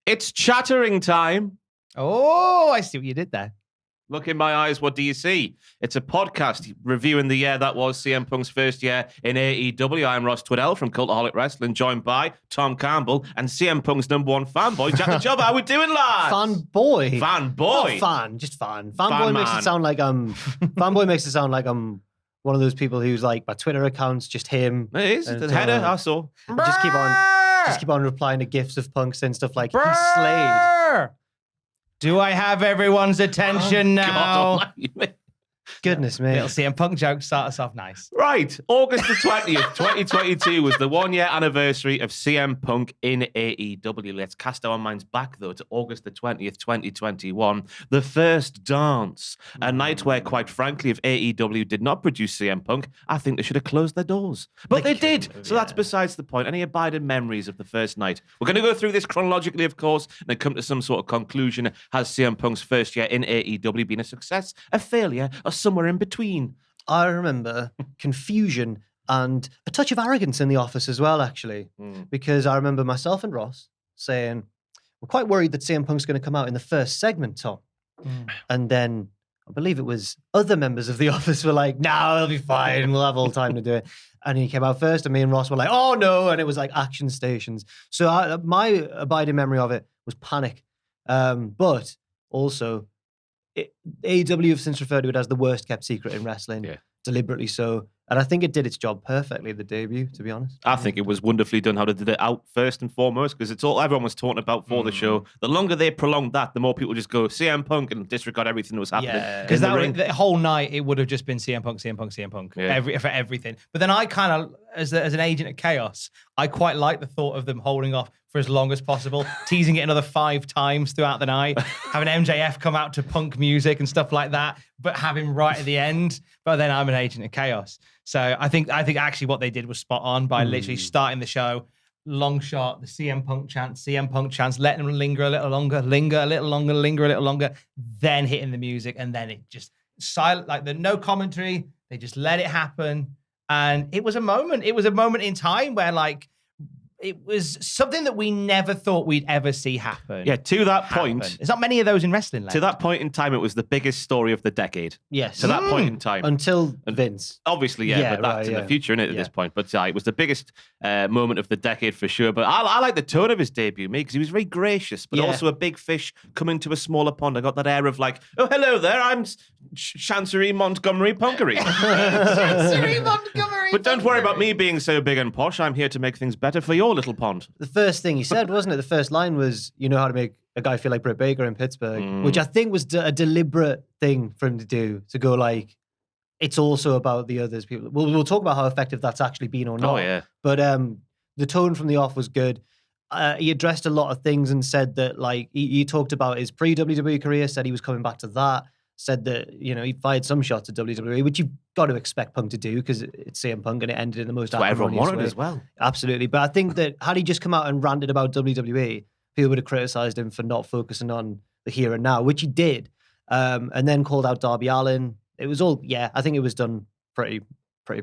It's chattering time. Oh, I see what you did there. Look in my eyes, what do you see? It's a podcast reviewing the year that was CM Punk's first year in AEW. I'm Ross Twiddell from Cultaholic Wrestling, joined by Tom Campbell and CM Punk's #1 fanboy, Jack the Job. How we doing, lads? Fanboy. Fanboy. Not fan, just fan. Fanboy makes it sound like fanboy makes it sound like I'm one of those people who's like, my Twitter account's just him. It is. The header, I saw. Just keep on replying to gifs of Punk saying stuff like, he's slayed. Do I have everyone's attention now? Goodness me. Little CM Punk joke start us off nice. Right. August the 20th, 2022 was the 1 year anniversary of CM Punk in AEW. Let's cast our minds back, though, to August the 20th, 2021. The first dance. A night where, quite frankly, if AEW did not produce CM Punk, I think they should have closed their doors. But they did. So that's besides the point. Any abiding memories of the first night? We're going to go through this chronologically, of course, and then come to some sort of conclusion. Has CM Punk's first year in AEW been a success, a failure, or somewhere in between? I remember confusion and a touch of arrogance in the office as well, actually, because I remember myself and Ross saying, we're quite worried that CM Punk's going to come out in the first segment, Tom. And then I believe it was other members of the office were like, no, it'll be fine. We'll have all time to do it. And he came out first, and me and Ross were like, oh no. And it was like action stations. So my abiding memory of it was panic. But also, AEW have since referred to it as the worst kept secret in wrestling, deliberately so. And I think it did its job perfectly, the debut, to be honest. I think it was wonderfully done how they did it out first and foremost, because it's all everyone was talking about for the show. The longer they prolonged that, the more people just go CM Punk and disregard everything that was happening. Yeah, because the whole night it would have just been CM Punk, CM Punk, CM Punk, for everything. But then I kind of, as an agent of chaos, I quite like the thought of them holding off for as long as possible, teasing it another 5 times throughout the night, having MJF come out to Punk music and stuff like that, but have him right at the end. But then I'm an agent of chaos. So I think actually what they did was spot on by literally starting the show, long shot, the CM Punk chants, letting them linger a little longer, linger a little longer, then hitting the music, and then it just silent, like the no commentary. They just let it happen, and it was a moment. It was a moment in time where like it was something that we never thought we'd ever see happen. Yeah, to that point. There's not many of those in wrestling left. To that point in time, it was the biggest story of the decade. Yes. To that point in time. Until Vince. Obviously, but that's in the future, isn't it, at this point? But it was the biggest moment of the decade for sure. But I like the tone of his debut, mate, because he was very gracious, but also a big fish coming to a smaller pond. I got that air of like, oh, hello there, I'm Chancery Montgomery Punkery. Chancery Montgomery. But don't worry about me being so big and posh. I'm here to make things better for your little pond. The first thing he said, wasn't it? The first line was, you know how to make a guy feel like Britt Baker in Pittsburgh, which I think was a deliberate thing for him to do, to go like, it's also about the others people. We'll talk about how effective that's actually been or not. Oh, yeah. But the tone from the off was good. He addressed a lot of things and said that, like, he talked about his pre-WWE career, said he was coming back to that, said that, you know, he fired some shots at WWE, which you've got to expect Punk to do because it's CM Punk and it ended in the most That's what everyone wanted way. as well. Absolutely. But I think that had he just come out and ranted about WWE, people would have criticized him for not focusing on the here and now, which he did. And then called out Darby Allin. It was all, I think it was done pretty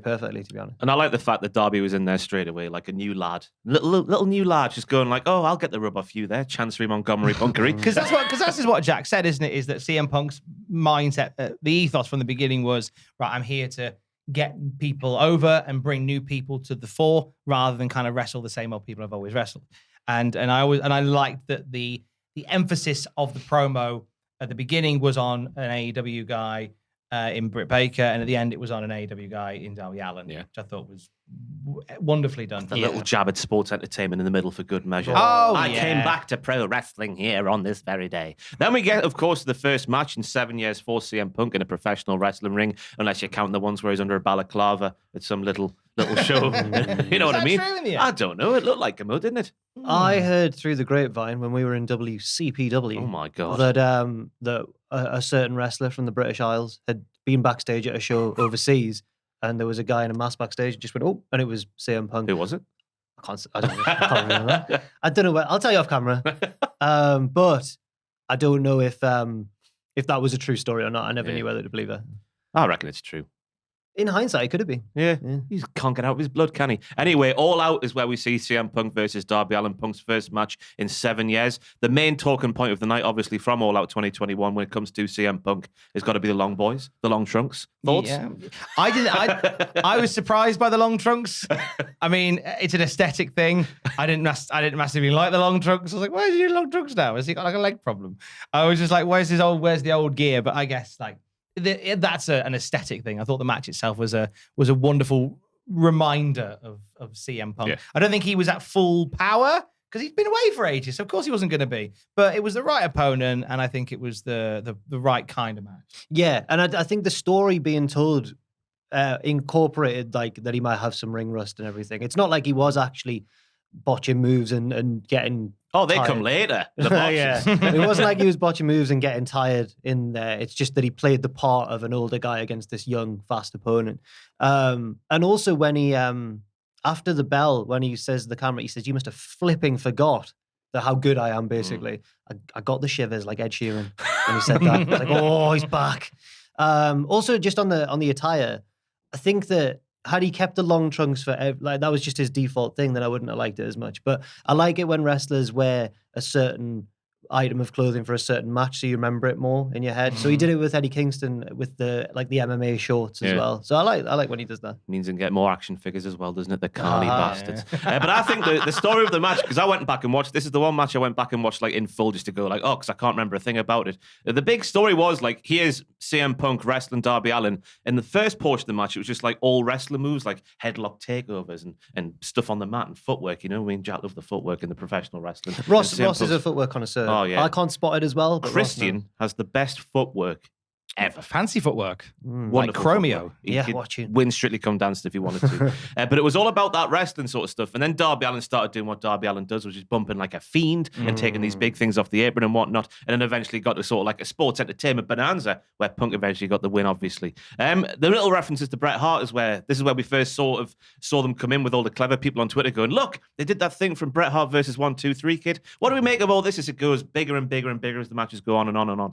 perfectly, to be honest. And I like the fact that Darby was in there straight away, like a new lad. Little new lad just going like, oh, I'll get the rub off you there, Chancery Montgomery Punkery. Because that's what Jack said, isn't it? Is that CM Punk's mindset, the ethos from the beginning was, right, I'm here to get people over and bring new people to the fore rather than kind of wrestle the same old people I've always wrestled. And I liked that the emphasis of the promo at the beginning was on an AEW guy in Britt Baker, and at the end it was on an AEW guy in Darby Allin, which I thought was wonderfully done. The little jab at sports entertainment in the middle for good measure. I came back to pro wrestling here on this very day. Then we get, of course, the first match in 7 years for CM Punk in a professional wrestling ring, unless you count the ones where he's under a balaclava at some little show. You know what I mean? I don't know. It looked like him, didn't it? I heard through the grapevine when we were in WCPW. Oh my God. That a certain wrestler from the British Isles had been backstage at a show overseas, and there was a guy in a mask backstage and just went, oh, and it was CM Punk. Who was it? I don't know. I can't remember that. I don't know where. I'll tell you off camera. But I don't know if that was a true story or not. I never knew whether to believe it. I reckon it's true. In hindsight, it could have been. Yeah, he can't get out of his blood, can he? Anyway, All Out is where we see CM Punk versus Darby Allin, Punk's first match in 7 years. The main talking point of the night, obviously, from All Out 2021 when it comes to CM Punk, has got to be the long boys, the long trunks. Thoughts? Yeah. I was surprised by the long trunks. I mean, it's an aesthetic thing. I didn't massively like the long trunks. I was like, why is he doing long trunks now? Has he got like a leg problem? I was just like, where's the old gear? But I guess like that's an aesthetic thing. I thought the match itself was a wonderful reminder of CM Punk. Yeah. I don't think he was at full power because he'd been away for ages. So of course he wasn't going to be, but it was the right opponent, and I think it was the right kind of match. Yeah, and I think the story being told incorporated like that he might have some ring rust and everything. It's not like he was actually botching moves and getting. Oh, they tired. come later. The Yeah, it wasn't like he was botching moves and getting tired in there. It's just that he played the part of an older guy against this young, fast opponent. And also when he, after the bell, when he says to the camera, he says, "You must have flipping forgot how good I am." Basically, I got the shivers like Ed Sheeran when he said that. I was like, oh, he's back. Also, just on the attire, I think that had he kept the long trunks for like that was just his default thing, then I wouldn't have liked it as much. But I like it when wrestlers wear a certain item of clothing for a certain match, so you remember it more in your head. So he did it with Eddie Kingston with the MMA shorts as well. So I like when he does that. Means he can get more action figures as well, doesn't it? The carny bastards. Yeah. But I think the story of the match, because I went back and watched, this is the one match I went back and watched like in full just to go like, oh, because I can't remember a thing about it. The big story was like, here's CM Punk wrestling Darby Allin. In the first portion of the match, it was just like all wrestler moves, like headlock takeovers and stuff on the mat and footwork. You know, I mean, Jack loves the footwork in the professional wrestling. Ross is a footwork connoisseur. Oh, yeah. I can't spot it as well. But Christian has the best footwork ever. Fancy footwork. Like Wonderful Chromeo. footwork. He Yeah, could watching. win Strictly Come Dancing if he wanted to. But it was all about that wrestling sort of stuff. And then Darby Allin started doing what Darby Allin does, which is bumping like a fiend and taking these big things off the apron and whatnot. And then eventually got to sort of like a sports entertainment bonanza where Punk eventually got the win, obviously. The little references to Bret Hart is where we first sort of saw them come in with all the clever people on Twitter going, look, they did that thing from Bret Hart versus 1, 2, 3 Kid. What do we make of all this as it goes bigger and bigger and bigger as the matches go on and on and on?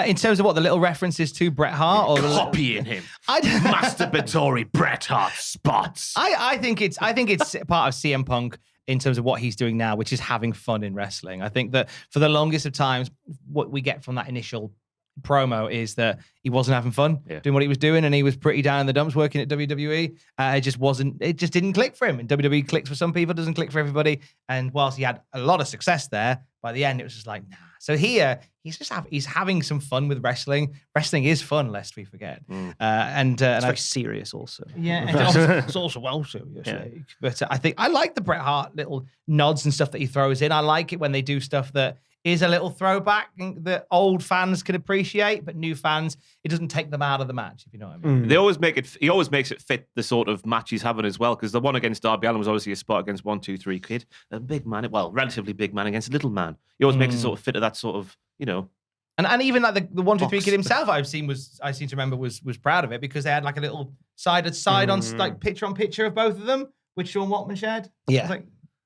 In terms of what the little references to Bret Hart or Copying him. Masturbatory Bret Hart spots. I think it's part of CM Punk in terms of what he's doing now, which is having fun in wrestling. I think that for the longest of times, what we get from that initial promo is that he wasn't having fun doing what he was doing, and he was pretty down in the dumps working at WWE. It just didn't click for him. And WWE clicks for some people, doesn't click for everybody. And whilst he had a lot of success there, by the end it was just like, nah. So here he's having some fun with wrestling. Wrestling is fun, lest we forget. And It's very serious also. Yeah, and it's also well serious. Yeah. But I think I like the Bret Hart little nods and stuff that he throws in. I like it when they do stuff that is a little throwback that old fans can appreciate, but new fans, it doesn't take them out of the match, if you know what I mean. They always he always makes it fit the sort of match he's having as well, because the one against Darby Allin was obviously a spot against 1, 2, 3 Kid. A big man, relatively big man against a little man. He always makes it sort of fit to that sort of, you know. And even like the 1, 2, 3 Kid himself, I seem to remember was proud of it because they had like a little side on like picture on picture of both of them, which Sean Waltman shared. Yeah.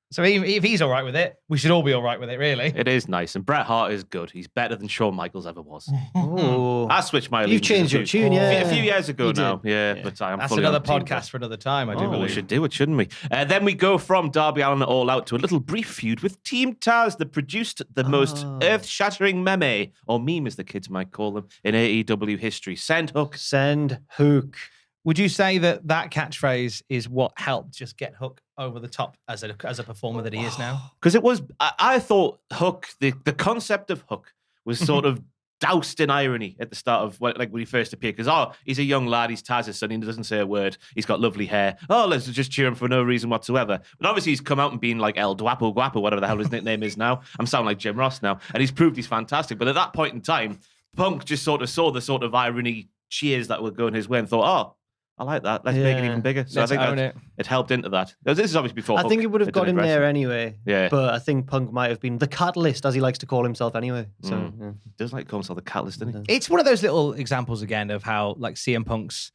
So if he's all right with it, we should all be all right with it, really. It is nice. And Bret Hart is good. He's better than Shawn Michaels ever was. Oh. I switched my You've changed your tune, a few years ago now. Yeah, but I am That's fully another on team podcast for another time, I do believe. We should do it, shouldn't we? Then we go from Darby Allin All Out to a little brief feud with Team Taz that produced the most earth-shattering meme, or meme as the kids might call them, in AEW history. Send Hook. Send Hook. Would you say that catchphrase is what helped just get Hook over the top as a performer that he is now? Because it was, I thought Hook, the concept of Hook was sort of doused in irony at the start of when he first appeared. Because, he's a young lad, he's Taz's son, he doesn't say a word, he's got lovely hair. Let's just cheer him for no reason whatsoever. But obviously he's come out and been like El Guapo, whatever the hell his nickname is now. I'm sounding like Jim Ross now. And he's proved he's fantastic. But at that point in time, Punk just sort of saw the sort of irony cheers that were going his way and thought, I like that. Let's make it even bigger. So I think it helped into that. This is obviously before I think it would have got him there anyway. Yeah. But I think Punk might have been the catalyst, as he likes to call himself anyway. So He does like to call himself the catalyst, doesn't he? It's one of those little examples again of how like CM Punk's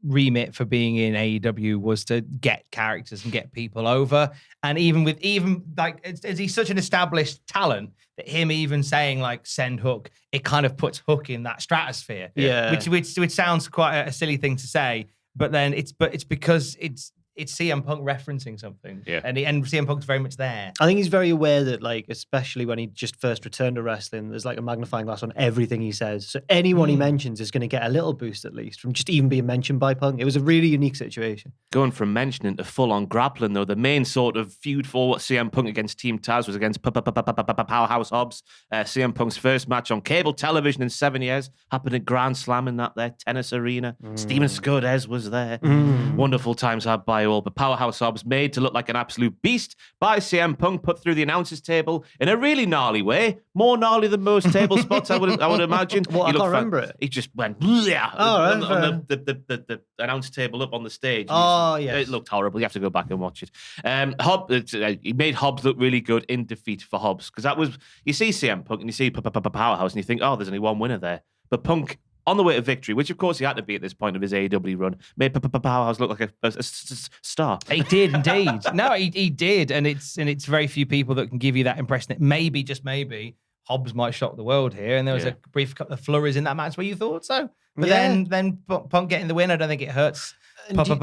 remit for being in AEW was to get characters and get people over. And even as he's such an established talent, that him even saying like send Hook, it kind of puts Hook in that stratosphere. Yeah. Which sounds quite a silly thing to say, but then it's because it's CM Punk referencing something. Yeah. And CM Punk's very much there. I think he's very aware that, like, especially when he just first returned to wrestling, there's like a magnifying glass on everything he says. So anyone he mentions is going to get a little boost at least from just even being mentioned by Punk. It was a really unique situation. Going from mentioning to full-on grappling, though, the main sort of feud for CM Punk against Team Taz was against Powerhouse Hobbs. CM Punk's first match on cable television in 7 years happened at Grand Slam in that there tennis arena. Steven Scodes was there. Wonderful times had by all, but Powerhouse Hobbs made to look like an absolute beast by CM Punk, put through the announcers table in a really gnarly way, more gnarly than most table spots, I would imagine. Well, I can't remember it. He just went Oh, right, on the announce table up on the stage. Oh, yes. It looked horrible. You have to go back and watch it. He made Hobbs look really good in defeat for Hobbs, because that was, you see CM Punk and you see Powerhouse and you think, oh, there's only one winner there. But Punk, on the way to victory, which of course he had to be at this point of his AEW run, made Powerhouse look like a star. He did indeed. No, he did, and it's very few people that can give you that impression that maybe, just maybe, Hobbs might shock the world here. And there was a brief couple of flurries in that match where you thought so, but then Punk getting the win, I don't think it hurts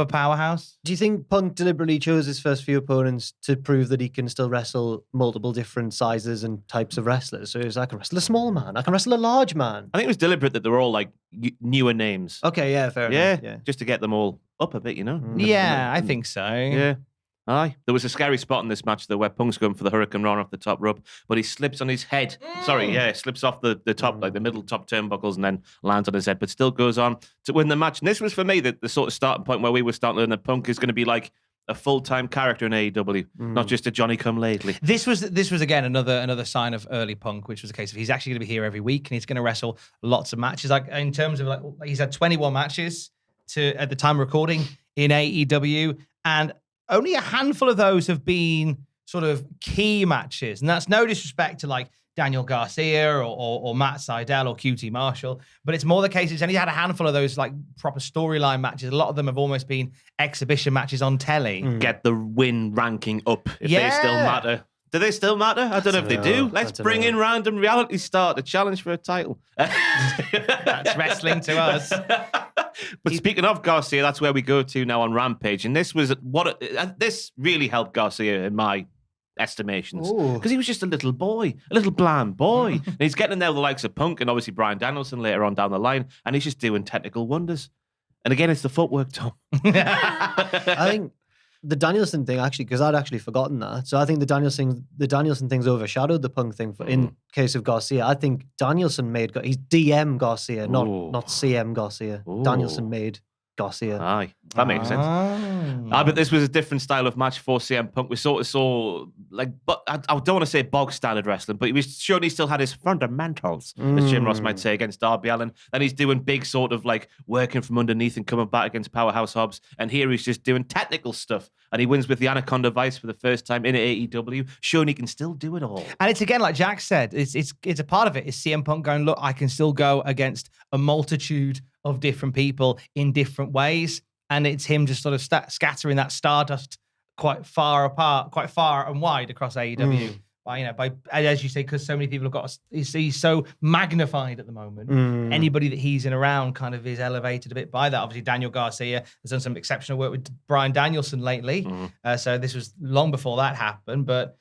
Powerhouse. Do you think Punk deliberately chose his first few opponents to prove that he can still wrestle multiple different sizes and types of wrestlers? So he's like, I can wrestle a small man, I can wrestle a large man. I think it was deliberate that they were all like newer names. Okay, yeah, fair enough. Yeah, just to get them all up a bit, you know? Yeah, I think so. Yeah. Aye. There was a scary spot in this match though where Punk's going for the Hurricane Run off the top rope, but he slips on his head. Slips off the top, like the middle top turnbuckles, and then lands on his head, but still goes on to win the match. And this was for me the sort of starting point where we were starting to learn that Punk is going to be like a full-time character in AEW, not just a Johnny come lately. This was again another sign of early Punk, which was a case of he's actually going to be here every week and he's going to wrestle lots of matches. Like in terms of like he's had 21 matches at the time of recording in AEW, and only a handful of those have been sort of key matches. And that's no disrespect to like Daniel Garcia or Matt Sydal or QT Marshall, but it's more the case he's only had a handful of those like proper storyline matches. A lot of them have almost been exhibition matches on telly. Get the win ranking up if they still matter. Do they still matter? I don't know if they do. Let's bring in Random Reality Star to challenge for a title. That's wrestling to us. But speaking of Garcia, that's where we go to now on Rampage. And this was this really helped Garcia in my estimations, because he was just a little boy, a little bland boy. And he's getting in there with the likes of Punk and obviously Bryan Danielson later on down the line, and he's just doing technical wonders. And again, it's the footwork, Tom. I think the Danielson thing, actually, because I'd actually forgotten that. So I think the Danielson thing's overshadowed the Punk thing in case of Garcia. I think Danielson he's DM Garcia, not CM Garcia. Danielson made Garcia. Aye, that makes sense. But this was a different style of match for CM Punk. We sort of saw, like, but I don't want to say bog standard wrestling, but he was showing he still had his fundamentals, as Jim Ross might say, against Darby Allin. Then he's doing big sort of like working from underneath and coming back against Powerhouse Hobbs. And here he's just doing technical stuff. And he wins with the Anaconda Vice for the first time in AEW, showing he can still do it all. And it's again, like Jack said, it's a part of it. Is CM Punk going, look, I can still go against a multitude of different people in different ways, and it's him just sort of scattering that stardust quite far apart, quite far and wide across AEW. By as you say, because so many people have got, he's so magnified at the moment. Anybody that he's in around kind of is elevated a bit by that. Obviously, Daniel Garcia has done some exceptional work with Bryan Danielson lately, so this was long before that happened, but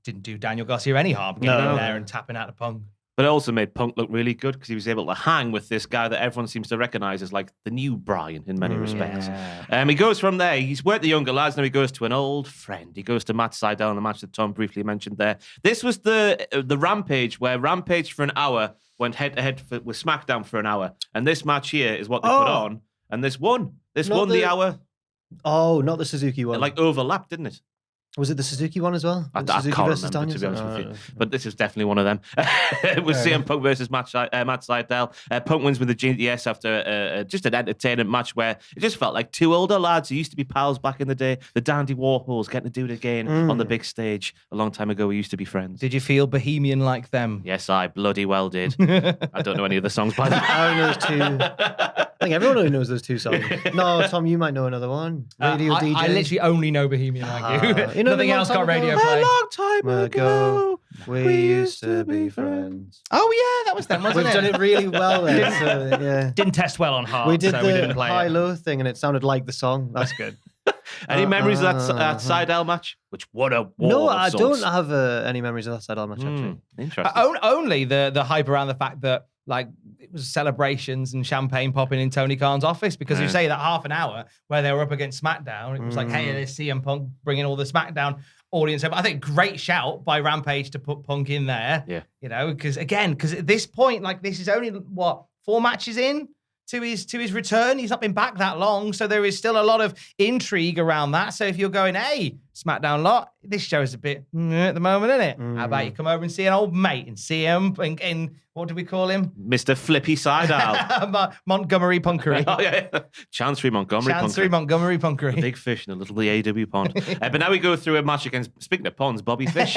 didn't do Daniel Garcia any harm getting in there and tapping out the Punk. But it also made Punk look really good because he was able to hang with this guy that everyone seems to recognize as like the new Bryan in many respects. He goes from there. He's worked the younger lads. Now he goes to an old friend. He goes to Matt Sydal in the match that Tom briefly mentioned there. This was the Rampage where Rampage for an hour went head to head with SmackDown for an hour. And this match here is what they put on. And this won. This won the hour. Oh, not the Suzuki one. It like overlapped, didn't it? Was it the Suzuki one as well? I can't remember, to be honest with you. But this is definitely one of them. It was CM Punk versus Matt Sydal. Punk wins with the GTS after just an entertaining match where it just felt like two older lads who used to be pals back in the day, the Dandy Warhols, getting to do it again on the big stage. A long time ago, we used to be friends. Did you feel bohemian like them? Yes, I bloody well did. I don't know any of the songs by them. I know two. think everyone only knows those two songs. No, Tom, you might know another one. Radio DJ. I literally only know Bohemian Like You. Nothing else got radio play. A long time ago, we used to be friends. Oh yeah, that was them, wasn't We've it? done it really well there. So, yeah. Didn't test well on heart, We did so the we didn't play it. high-low thing, and it sounded like the song. That's good. Any memories of that Seidel match? Which what a war No, of I sorts. don't have any memories of that Seidel match, actually. Interesting. Only the hype around the fact that like it was celebrations and champagne popping in Tony Khan's office, because you say that half an hour where they were up against SmackDown, it was like, hey, there's CM Punk bringing all the SmackDown audience over. I think great shout by Rampage to put Punk in there. Yeah. You know, because at this point, like this is only 4 matches in to his return. He's not been back that long, so there is still a lot of intrigue around that. So if you're going, hey, SmackDown lot, this show's a bit at the moment, isn't it? How about you come over and see an old mate and see him in what do we call him? Mr. Flippy Seidel. Montgomery Punkery. Oh, yeah. Chancery Montgomery Punkery. A big fish in a little AEW pond. But now we go through a match against, speaking of ponds, Bobby Fish.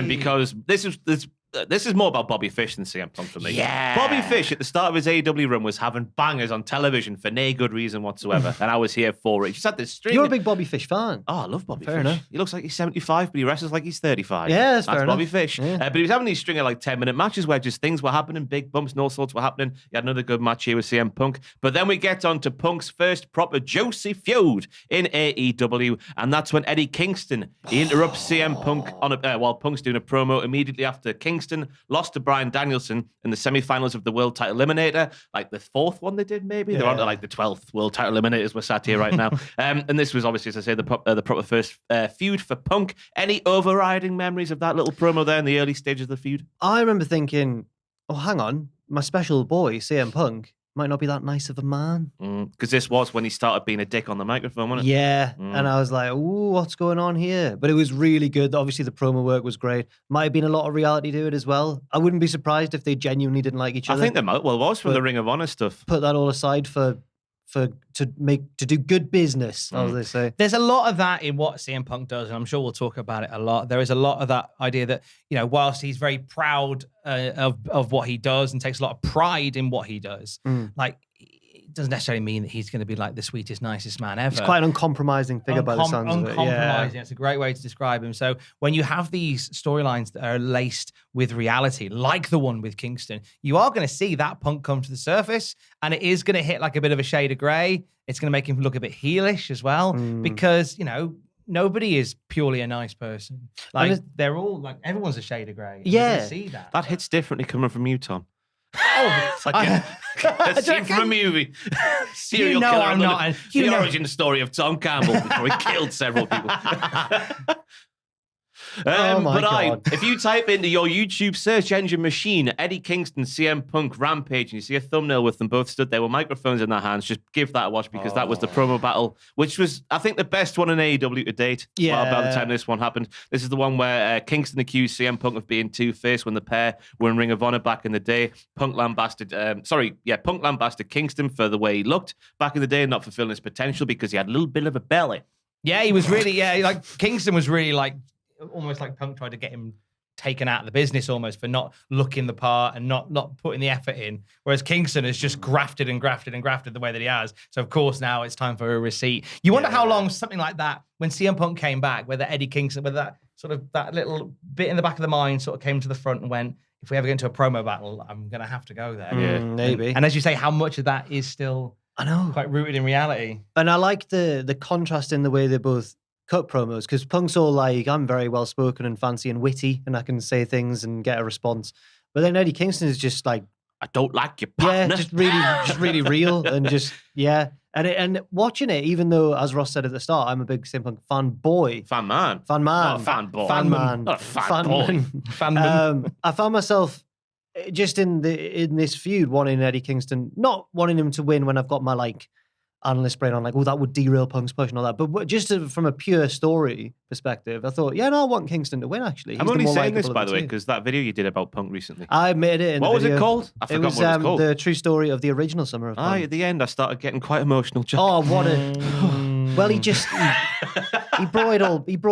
Because this is more about Bobby Fish than CM Punk for me. Yeah. Bobby Fish at the start of his AEW run was having bangers on television for no good reason whatsoever. And I was here for it. He just had this string. You're a big Bobby Fish fan. Oh, I love Bobby Fair Fish. enough. He looks like he's 75, but he wrestles like he's 35. Yeah, that's fair Bobby enough. Fish. Yeah. But he was having these string of like 10-minute matches where just things were happening, big bumps and all sorts were happening. He had another good match here with CM Punk. But then we get on to Punk's first proper juicy feud in AEW, and that's when Eddie Kingston, he interrupts CM Punk while Punk's doing a promo immediately after Kingston lost to Bryan Danielson in the semi-finals of the World Title Eliminator, like the 4th one they did maybe. They're on to like the 12th World Title Eliminators. We're sat here right now. And this was obviously, as I say, the proper first feud for Punk. Any overriding memories of that little promo there in the early stages of the feud? I remember thinking, oh, hang on, my special boy, CM Punk, might not be that nice of a man. Because this was when he started being a dick on the microphone, wasn't it? Yeah, and I was like, ooh, what's going on here? But it was really good. Obviously, the promo work was great. Might have been a lot of reality to it as well. I wouldn't be surprised if they genuinely didn't like each other. I think they might. Well, it was from the Ring of Honor stuff. Put that all aside to do good business, as they say. There's a lot of that in what CM Punk does, and I'm sure we'll talk about it a lot. There is a lot of that idea that, you know, whilst he's very proud of what he does and takes a lot of pride in what he does, like, it doesn't necessarily mean that he's going to be like the sweetest, nicest man ever. He's quite an uncompromising figure by the sounds of it. Uncompromising. It's a great way to describe him. So when you have these storylines that are laced with reality, like the one with Kingston, you are going to see that Punk come to the surface, and it is going to hit like a bit of a shade of grey. It's going to make him look a bit heelish as well, because, you know, nobody is purely a nice person. Like, they're all like, everyone's a shade of grey. Yeah. See that. That hits differently coming from you, Tom. Oh, It's like a scene from a movie. Serial killer. I'm not. The origin story of Tom Campbell before he killed several people. Oh my God. If you type into your YouTube search engine machine Eddie Kingston, CM Punk, Rampage, and you see a thumbnail with them both stood there with microphones in their hands, just give that a watch, because that was the promo battle, which was, I think, the best one in AEW to date. Yeah. Well, by the time this one happened. This is the one where Kingston accused CM Punk of being two-faced when the pair were in Ring of Honor back in the day. Punk lambasted Kingston for the way he looked back in the day and not fulfilling his potential because he had a little bit of a belly. Yeah, he was really, like, Kingston was really like, almost like Punk tried to get him taken out of the business almost for not looking the part and not putting the effort in. Whereas Kingston has just grafted and grafted and grafted the way that he has. So, of course, now it's time for a receipt. You wonder how long something like that, when CM Punk came back, whether Eddie Kingston, whether that sort of, that little bit in the back of the mind sort of came to the front and went, if we ever get into a promo battle, I'm going to have to go there. Yeah. Maybe. And as you say, how much of that is still I know. quite rooted in reality? And I like the contrast in the way they both cut promos, because Punk's all like, I'm very well spoken and fancy and witty, and I can say things and get a response. But then Eddie Kingston is just like, I don't like your partner. yeah, just really real and just And watching it, even though, as Ross said at the start, I'm a big CM Punk fanboy. Fan man. Fan man. Not a fan boy. Fan man. Not a fan boy. Fanman. I found myself just in this feud wanting Eddie Kingston, not wanting him to win when I've got my like analyst brain on like, oh, that would derail Punk's push and all that. But just from a pure story perspective, I thought, yeah, no, I want Kingston to win, actually. I'm only saying this, by the way, because that video you did about Punk recently. I made it in What the was video. it called? I forgot what it was called. The true story of the original Summer of Punk. At the end, I started getting quite emotional. Jack. Oh, what a... Well, he just... He brought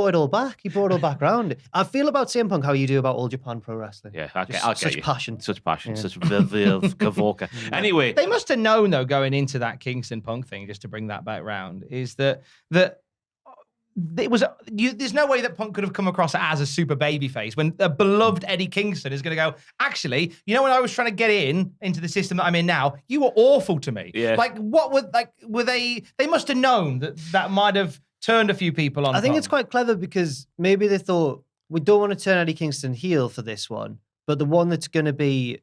it all back. He brought it all back around. I feel about CM Punk how you do about All Japan Pro Wrestling. Yeah, okay, Just I'll get such you. passion. Such passion, such Kavorka. Anyway, They must have known, though, going into that Kingston Punk thing, just to bring that back round, is that it was. There's no way that Punk could have come across as a super babyface when a beloved Eddie Kingston is going to go, actually, you know, when I was trying to get into the system that I'm in now, you were awful to me. Yeah. Like, were they must have known that might have turned a few people on. I think Punk. it's quite clever because maybe they thought, we don't want to turn Eddie Kingston heel for this one, but the one that's going to be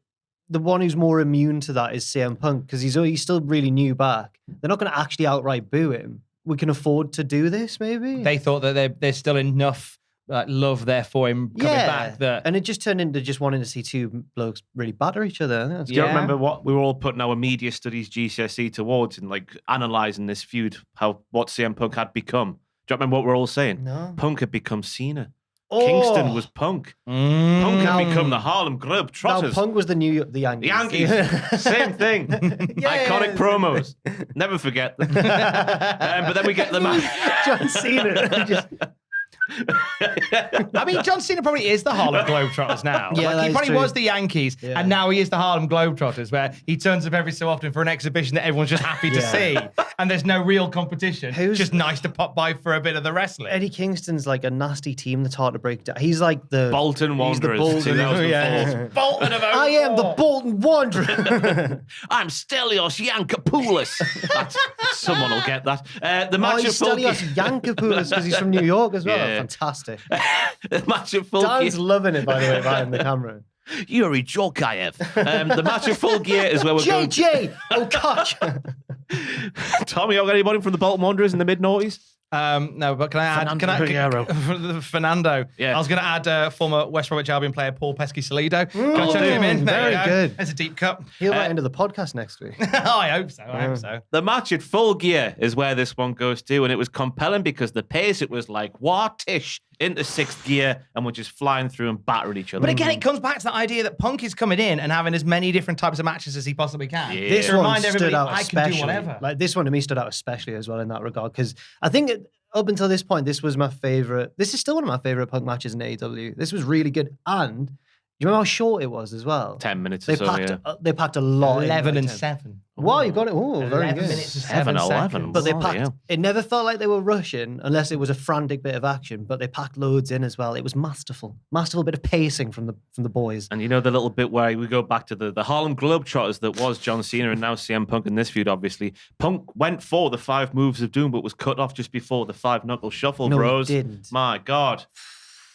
the one who's more immune to that is CM Punk because he's still really new back. They're not going to actually outright boo him. We can afford to do this, maybe. They thought that there's still enough love there for him coming back. And it just turned into just wanting to see two blokes really batter each other. Do you remember what we were all putting our media studies GCSE towards and like analysing this feud, what CM Punk had become? Do you remember what we're all saying? No. Punk had become Cena. Oh. Kingston was Punk. Punk had become the Harlem Globetrotters. No, Punk was the Yankees. The Yankees. Same thing. Iconic promos. Never forget them. But then we get the match. John Cena. I mean, John Cena probably is the Harlem Globetrotters now. Yeah, like, he probably true. was the Yankees, and now he is the Harlem Globetrotters, where he turns up every so often for an exhibition that everyone's just happy to see, and there's no real competition. It's just nice to pop by for a bit of the wrestling. Eddie Kingston's like a nasty team that's hard to break down. He's like the Bolton Wanderers. He's the Bolton, 2004. Bolton of 04. I am the Bolton Wanderer. I'm Stelios Yankopoulos. Someone will get that. The match of full Stelios Yankopoulos because he's from New York as well. Yeah. Fantastic. The match of full Dan's gear. loving it, by the way, behind the camera. Yuri Jokayev. The match of full gear is where we're going. JJ Okocha. Tommy, you got anybody from the Bolton Wanderers in the mid-noughties? No, but can I add Fernando? Yeah. I was going to add former West Bromwich Albion player Paul Pesky-Salido. Can I chuck do. him in? There Very you go. good. There's a deep cut. He'll write into the podcast next week. Oh, I hope so. I hope so. The match at full gear is where this one goes to, and it was compelling because the pace, it was like, what-ish into sixth gear, and we're just flying through and battering each other. But again, it comes back to the idea that Punk is coming in and having as many different types of matches as he possibly can. Yeah. This To one remind stood everybody, out I especially. can do whatever. Like this one to me stood out especially as well in that regard because I think up until this point, this was my favorite. This is still one of my favorite Punk matches in AEW. This was really good, and you remember how short it was as well? 10 minutes They or so, packed. yeah. They packed a lot. 11 in, and like 10. 7. Wow, you got it. Oh, very 11 good. minutes and 7, 7 11. seconds. But they Bloody packed. hell. It never felt like they were rushing, unless it was a frantic bit of action. But they packed loads in as well. It was masterful bit of pacing from the boys. And you know the little bit where we go back to the Harlem Globetrotters that was John Cena and now CM Punk in this feud, obviously. Punk went for the 5 moves of doom, but was cut off just before the 5-knuckle shuffle, No, he bros. didn't. My God.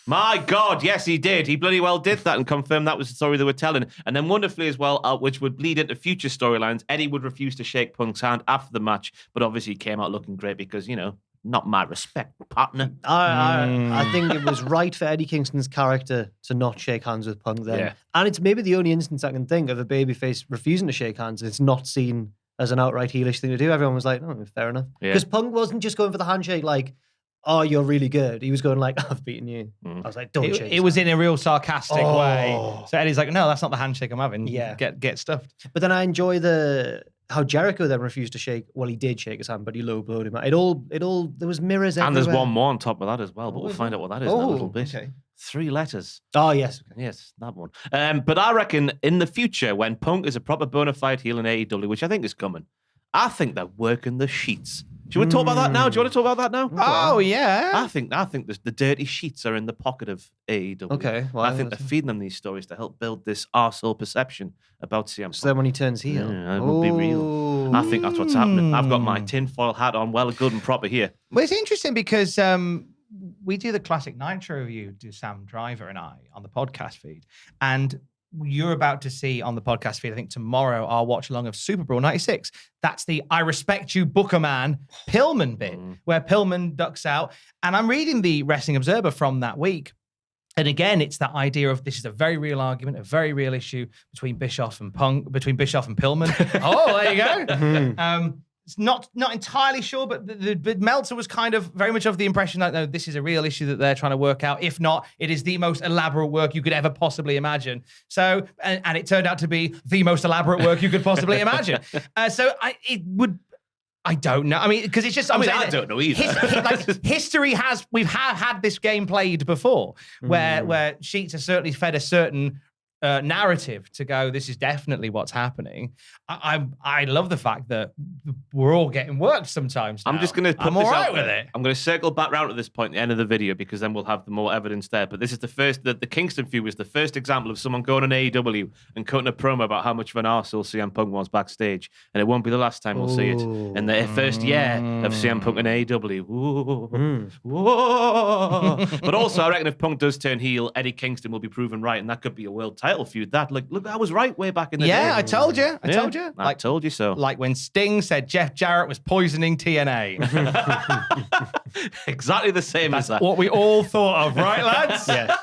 My God, yes, he did. He bloody well did that and confirmed that was the story they were telling. And then wonderfully as well, which would bleed into future storylines, Eddie would refuse to shake Punk's hand after the match, but obviously he came out looking great because, you know, not my respect, partner. I think it was right for Eddie Kingston's character to not shake hands with Punk then. Yeah. And it's maybe the only instance I can think of a babyface refusing to shake hands. It's not seen as an outright heelish thing to do. Everyone was like, oh, fair enough. Yeah. Because Punk wasn't just going for the handshake like, oh, you're really good. He was going like, I've beaten you. I was like, don't shake It was hands. in a real sarcastic Oh. way. So Eddie's like, no, that's not the handshake I'm having. Yeah. Get stuffed. But then I enjoy how Jericho then refused to shake. Well, he did shake his hand, but he low blowed him. It all. There was mirrors And everywhere. there's one more on top of that as well, but we'll find out what that is in a little bit. Okay. 3 letters. Oh yes. Okay. Yes, that one. But I reckon in the future, when Punk is a proper bona fide heel in AEW, which I think is coming, I think they're working the sheets. Do you want to talk about that now? Do you want to talk about that now? Oh, yeah. I think the dirty sheets are in the pocket of AEW. Okay, well, I think they're feeding them these stories to help build this arsehole perception about CM Punk. So then when he turns heel, Yeah, it would be real. I think that's what's happening. I've got my tinfoil hat on, well, good and proper here. Well, it's interesting because we do the Classic Nitro review, do Sam Driver and I on the podcast feed. And you're about to see on the podcast feed, I think tomorrow, our watch along of Super Brawl 96. That's the I Respect You Booker Man Pillman bit, where Pillman ducks out. And I'm reading the Wrestling Observer from that week. And again, it's that idea of this is a very real argument, a very real issue between Bischoff and Pillman. Oh, there you go. It's not entirely sure, but the Meltzer was kind of very much of the impression that no, this is a real issue that they're trying to work out. If not, it is the most elaborate work you could ever possibly imagine. So, and it turned out to be the most elaborate work you could possibly imagine. I don't know. I mean, because it's just. I don't know either. History we've had this game played before, where Sheets are certainly fed a certain narrative to go. This is definitely what's happening. I love the fact that we're all getting worked sometimes. Now. I'm just going to put I'm this all right out with there. it. I'm going to circle back round to this point at the end of the video because then we'll have the more evidence there. But this is the first. The Kingston feud was the first example of someone going on AEW and cutting a promo about how much of an arsehole CM Punk was backstage, and it won't be the last time we'll see it. In the first year of CM Punk and AEW. But also, I reckon if Punk does turn heel, Eddie Kingston will be proven right, and that could be a world title feud. That look, I was right way back in the day. Yeah, I told you. I told you. I told you so. Like when Sting said Jeff Jarrett was poisoning TNA. Exactly the same as that. What we all thought of, right, lads? Yeah.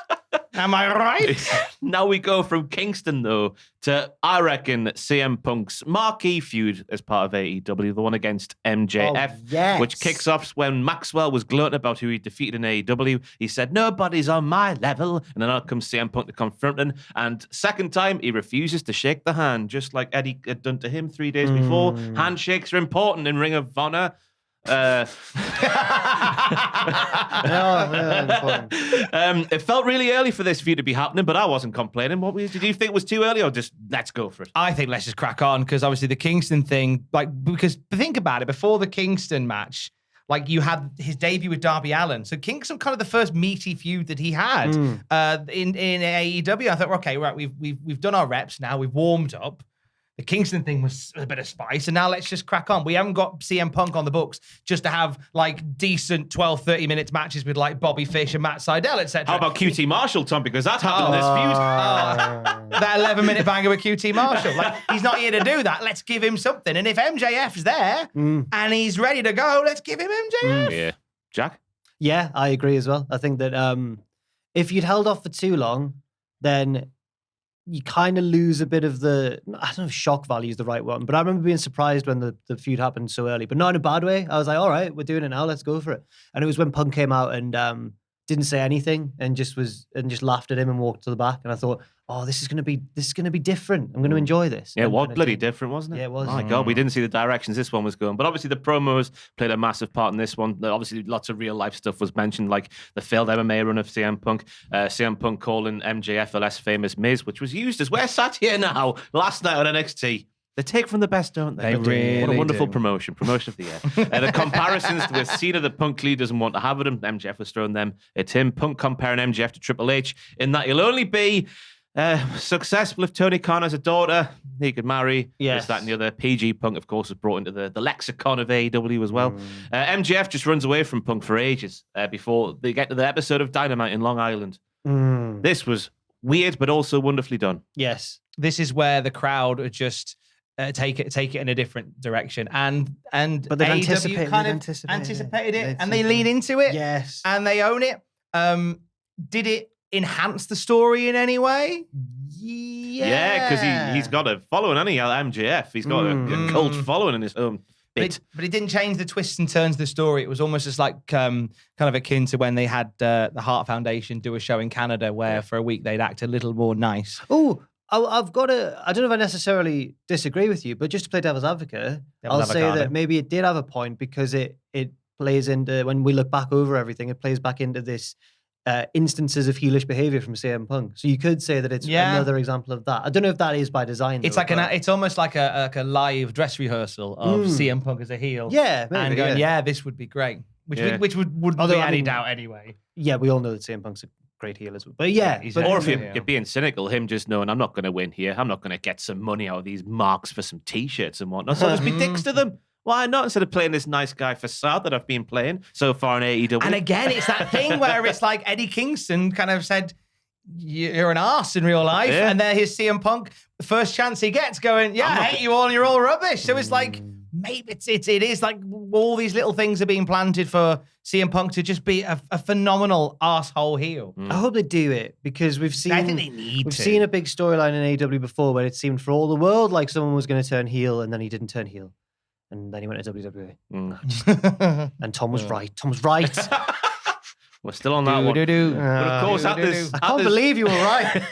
Am I right? Now we go from Kingston, though, to, I reckon, CM Punk's marquee feud as part of AEW, the one against MJF, which kicks off when Maxwell was gloating about who he defeated in AEW. He said, nobody's on my level. And then out comes CM Punk to confront him. And second time, he refuses to shake the hand, just like Eddie had done to him 3 days before. Handshakes are important in Ring of Honor. It felt really early for this feud to be happening, but I wasn't complaining. Did you think it was too early, or just let's go for it? I think let's just crack on, because obviously the Kingston thing, because think about it, before the Kingston match, you had his debut with Darby Allin. So Kingston kind of the first meaty feud that he had in AEW. I thought, okay, right, we've done our reps now, we've warmed up. The Kingston thing was a bit of spice, and now let's just crack on. We haven't got CM Punk on the books just to have decent 12, 30 minutes matches with Bobby Fish and Matt Sydal, etc. How about QT Marshall, Tom? Because that happened in this feud. That 11-minute banger with QT Marshall. He's not here to do that. Let's give him something. And if MJF's there and he's ready to go, let's give him MJF. Yeah. Jack? Yeah, I agree as well. I think that if you'd held off for too long, then you kind of lose a bit of the, I don't know if shock value is the right one, but I remember being surprised when the feud happened so early, but not in a bad way. I was like, all right, we're doing it now, let's go for it. And it was when Punk came out and didn't say anything and just laughed at him and walked to the back. And I thought, oh, this is gonna be different. I'm gonna enjoy this. Yeah, it was bloody different, wasn't it? Yeah, it was. Oh my God, we didn't see the directions this one was going. But obviously the promos played a massive part in this one. Obviously lots of real life stuff was mentioned, like the failed MMA run of CM Punk. CM Punk calling MJF a less famous Miz, which was used as we're sat here now last night on NXT. They take from the best, don't they? They really What a wonderful do. Promotion of the year. The comparisons with Cena that Punk clearly doesn't want to have with him. MJF was throwing them at him. Punk comparing MJF to Triple H in that he'll only be successful if Tony Khan has a daughter he could marry. Yes. This, that, and the other. PG Punk, of course, was brought into the lexicon of AEW as well. MJF just runs away from Punk for ages before they get to the episode of Dynamite in Long Island. This was weird, but also wonderfully done. Yes. This is where the crowd are just take it in a different direction, but they AEW kind of anticipated it, and they lean into it. Yes. And they own it. Did it enhance the story in any way? Yeah, because he's got a following, hasn't he? MJF. He's got a cult following in his own bit. But it didn't change the twists and turns of the story. It was almost just like kind of akin to when they had the Heart Foundation do a show in Canada where for a week they'd act a little more nice. Oh, I've got I don't know if I necessarily disagree with you, but just to play devil's advocate, I'll say that maybe it did have a point because it plays into, when we look back over everything, it plays back into this instances of heelish behavior from CM Punk. So you could say that it's another example of that. I don't know if that is by design. It's it's almost like a live dress rehearsal of CM Punk as a heel. Yeah, maybe, and going, this would be great. Which wouldn't be any doubt anyway. Yeah, we all know that CM Punk's a great heel as well. But or if you're being cynical, him just knowing I'm not going to win here. I'm not going to get some money out of these marks for some T-shirts and whatnot. So I'll just be dicks to them. Why not? Instead of playing this nice guy facade that I've been playing so far in AEW. And again, it's that thing where it's like Eddie Kingston kind of said, you're an arse in real life. And there here's CM Punk, the first chance he gets going, I hate you all and you're all rubbish. So it's like, maybe it is like all these little things are being planted for CM Punk to just be a phenomenal arsehole heel. I hope they do it because we've seen. I think they need We've seen a big storyline in AEW before where it seemed for all the world like someone was going to turn heel and then he didn't turn heel. And then he went to WWE. And Tom was right. Tom was right. We're still on that one. But of course, I can't believe you were right.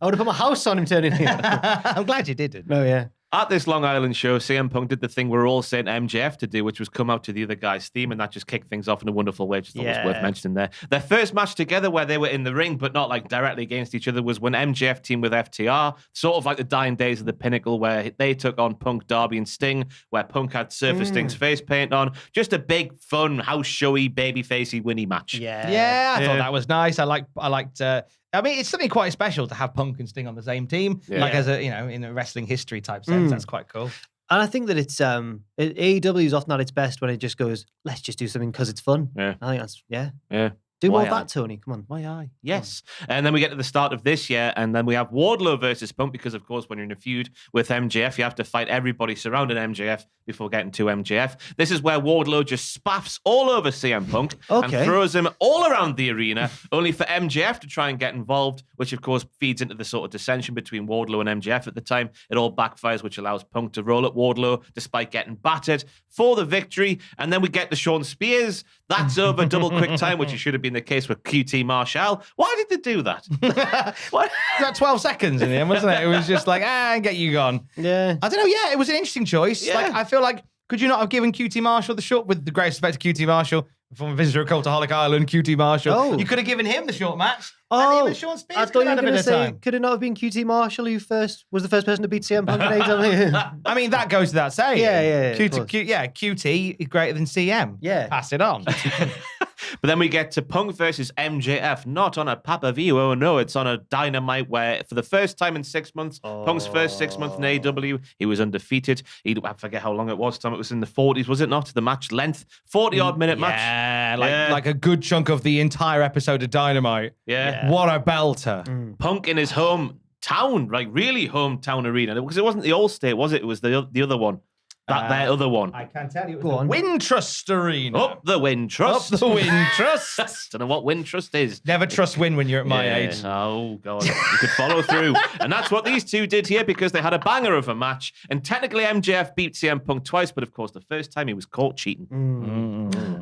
I would have put my house on him turning heel. I'm glad you didn't. No, yeah. At this Long Island show, CM Punk did the thing we're all saying MJF to do, which was come out to the other guy's theme, and that just kicked things off in a wonderful way, which I thought was worth mentioning there. Their first match together where they were in the ring, but not like directly against each other, was when MJF teamed with FTR, sort of like the dying days of the Pinnacle, where they took on Punk, Darby, and Sting, where Punk had Surfer Sting's face paint on. Just a big, fun, house showy, babyfacey, winny match. Yeah, I thought that was nice. I liked. I mean, it's something quite special to have Punk and Sting on the same team, like as a in a wrestling history type sense. That's quite cool. And I think that it's AEW is often at its best when it just goes, let's just do something because it's fun. Yeah, I think that's yeah. Do more of that, Tony. Come on. Why I? Yes. And then we get to the start of this year, and then we have Wardlow versus Punk, because, of course, when you're in a feud with MJF, you have to fight everybody surrounding MJF before getting to MJF. This is where Wardlow just spaffs all over CM Punk and throws him all around the arena, only for MJF to try and get involved, which, of course, feeds into the sort of dissension between Wardlow and MJF at the time. It all backfires, which allows Punk to roll at Wardlow despite getting battered for the victory. And then we get the Sean Spears. That's over double quick time, which should have been the case with QT Marshall. Why did they do that? What? That 12 seconds in the end, wasn't it? It was just like, get you gone. Yeah. I don't know. Yeah, it was an interesting choice. Yeah. Like, I feel like, could you not have given QT Marshall the short, with the greatest respect to QT Marshall, former visitor of Cultaholic Island, QT Marshall? Oh. You could have given him the short match. Oh, and even Sean Spears I thought you were going to say, time. could it not have been QT Marshall who was the first person to beat CM Punk in AEW? I mean, that goes without saying. Yeah. QT is greater than CM. Yeah. Pass it on. But then we get to Punk versus MJF, not on a pay-per-view. Oh, no, it's on a Dynamite where, for the first time in 6 months, Punk's first 6 months in AEW, he was undefeated. I forget how long it was. Tom, it was in the 40s, was it not? The match length? 40-odd minute match. Yeah, like a good chunk of the entire episode of Dynamite. Yeah. What a belter. Punk in his hometown, like really hometown arena. Because it wasn't the All-State, was it? It was the other one. Their other one. I can't tell you. It was the Wintrust Arena. Up the Wintrust. Up the Wintrust. Don't know what Wintrust is. Never trust Win when you're at my age. Oh, God. You could follow through. And that's what these two did here, because they had a banger of a match. And technically, MJF beat CM Punk twice, but of course, the first time he was caught cheating.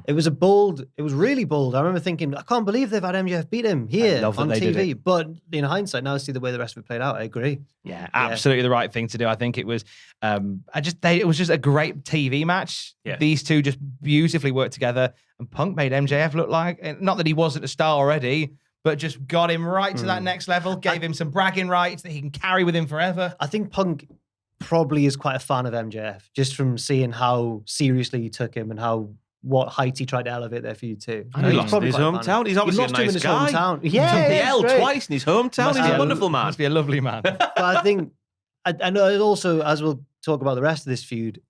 It was really bold. I remember thinking, I can't believe they've had MJF beat him here on TV. But in hindsight, now I see the way the rest of it played out. I agree. Yeah, absolutely the right thing to do. I think it was, it was just a great TV match. Yeah. These two just beautifully worked together, and Punk made MJF look like, not that he wasn't a star already, but just got him right to that next level, gave him some bragging rights that he can carry with him forever. I think Punk probably is quite a fan of MJF, just from seeing how seriously he took him and what height he tried to elevate there for you too. And he lost in his hometown. He's obviously a nice guy. Hometown. He took the L twice in his hometown. He's a wonderful man. Must be a lovely man. But I think, and also, as we'll talk about the rest of this feud,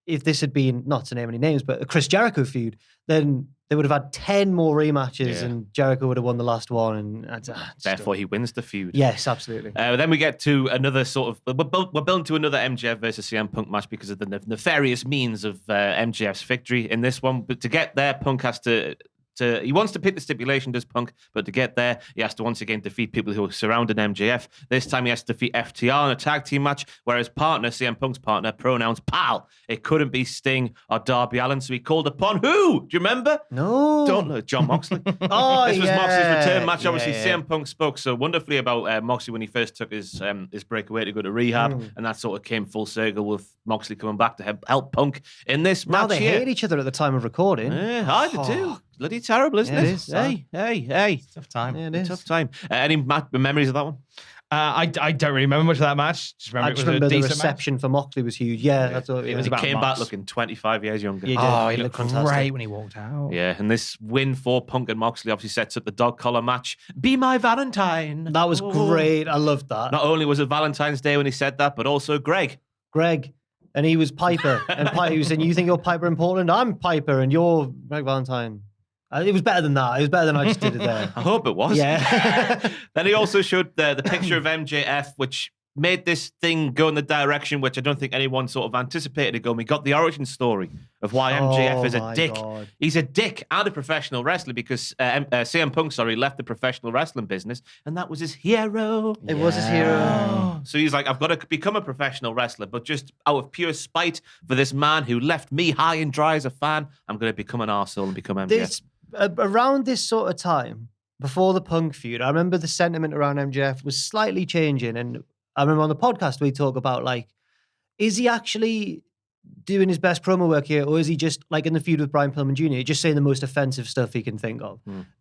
if this had been, not to name any names, but a Chris Jericho feud, then they would have had 10 more rematches and Jericho would have won the last one. And therefore, he wins the feud. Yes, absolutely. Then we get to another sort of, we're building to another MJF versus CM Punk match because of the nefarious means of MJF's victory in this one. But to get there, Punk has to he wants to pick the stipulation, does Punk, but to get there, he has to once again defeat people who are surrounding MJF. This time he has to defeat FTR in a tag team match, where his partner, CM Punk's partner, pronouns pal. It couldn't be Sting or Darby Allin, so he called upon who? Do you remember? No. Don't know. John Moxley. This was Moxley's return match. Obviously, CM Punk spoke so wonderfully about Moxley when he first took his breakaway to go to rehab, and that sort of came full circle with Moxley coming back to help Punk in this match. Now they hate each other at the time of recording. Yeah, I do too. Bloody terrible, isn't it? It is. Hey. Tough time. Yeah, it is. Tough time. Any memories of that one? I don't really remember much of that match. I just remember the reception for Moxley was huge. Yeah, that's all. It was He about came Mox. back looking 25 years younger. He did. He looked fantastic. great when he walked out. Yeah, and this win for Punk and Moxley obviously sets up the dog collar match. Be my Valentine. That was great. I loved that. Not only was it Valentine's Day when he said that, but also Greg. And he was Piper. And he was saying, you think you're Piper in Portland? I'm Piper and you're Greg Valentine. It was better than that. It was better than I just did it there. I hope it was. Yeah. Then he also showed the picture of MJF, which made this thing go in the direction which I don't think anyone sort of anticipated it going. We got the origin story of why MJF is a dick. God. He's a dick and a professional wrestler because CM Punk, left the professional wrestling business, and that was his hero. It was his hero. So he's like, I've got to become a professional wrestler, but just out of pure spite for this man who left me high and dry as a fan, I'm going to become an arsehole and become MJF. Around this sort of time, before the Punk feud, I remember the sentiment around MJF was slightly changing. And I remember on the podcast, we talk about like, is he actually doing his best promo work here, or is he just like in the feud with Brian Pillman Jr., just saying the most offensive stuff he can think of?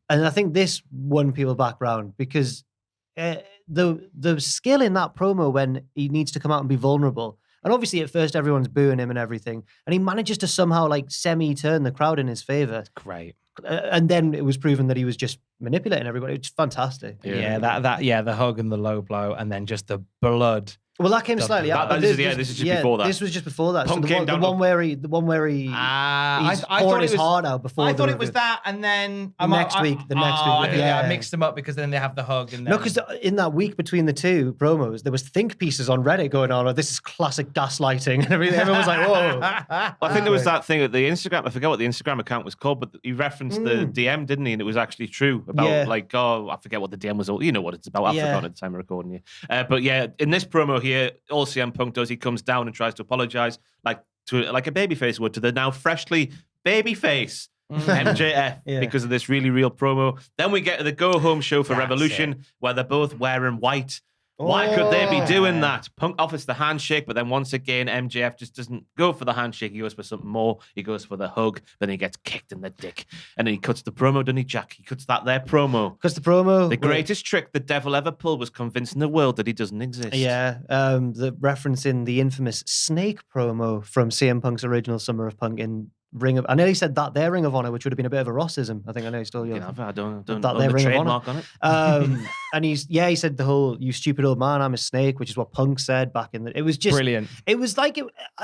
And I think this won people back round because the skill in that promo when he needs to come out and be vulnerable, and obviously at first everyone's booing him and everything, and he manages to somehow like semi-turn the crowd in his favor. Great. And then it was proven that he was just manipulating everybody. It's fantastic. Yeah, the hug and the low blow, and then just the blood. Well, that came slightly after. This is just before that. This was just before that. Punk so came down the one where he he's pouring his heart out before. I thought it was that, and then the next week. I mixed them up because then they have the hug. And then... No, because in that week between the two promos, there was think pieces on Reddit going on. Oh, this is classic gaslighting and everything. Everyone was like, "Whoa!" I think there was that thing at the Instagram. I forget what the Instagram account was called, but he referenced the DM, didn't he? And it was actually true about like, I forget what the DM was. You know what it's about. I forgot at the time of recording you. But yeah, in this promo here, all CM Punk does, he comes down and tries to apologize like a babyface would to the now freshly babyface MJF because of this really real promo. Then we get to the go home show for Revolution where they're both wearing white. Why could they be doing that? Punk offers the handshake, but then once again, MJF just doesn't go for the handshake. He goes for something more. He goes for the hug. Then he gets kicked in the dick. And then he cuts the promo, doesn't he, Jack? He cuts that there promo. Cuts the promo. The greatest trick the devil ever pulled was convincing the world that he doesn't exist. Yeah. The reference in the infamous Snake promo from CM Punk's original Summer of Punk in Ring of... I nearly said that their Ring of Honor, which would have been a bit of a Rossism. I think I know you still... I don't that own their the Ring trademark of on it. And he said the whole, "You stupid old man, I'm a snake," which is what Punk said back in the... It was just... Brilliant. It was like...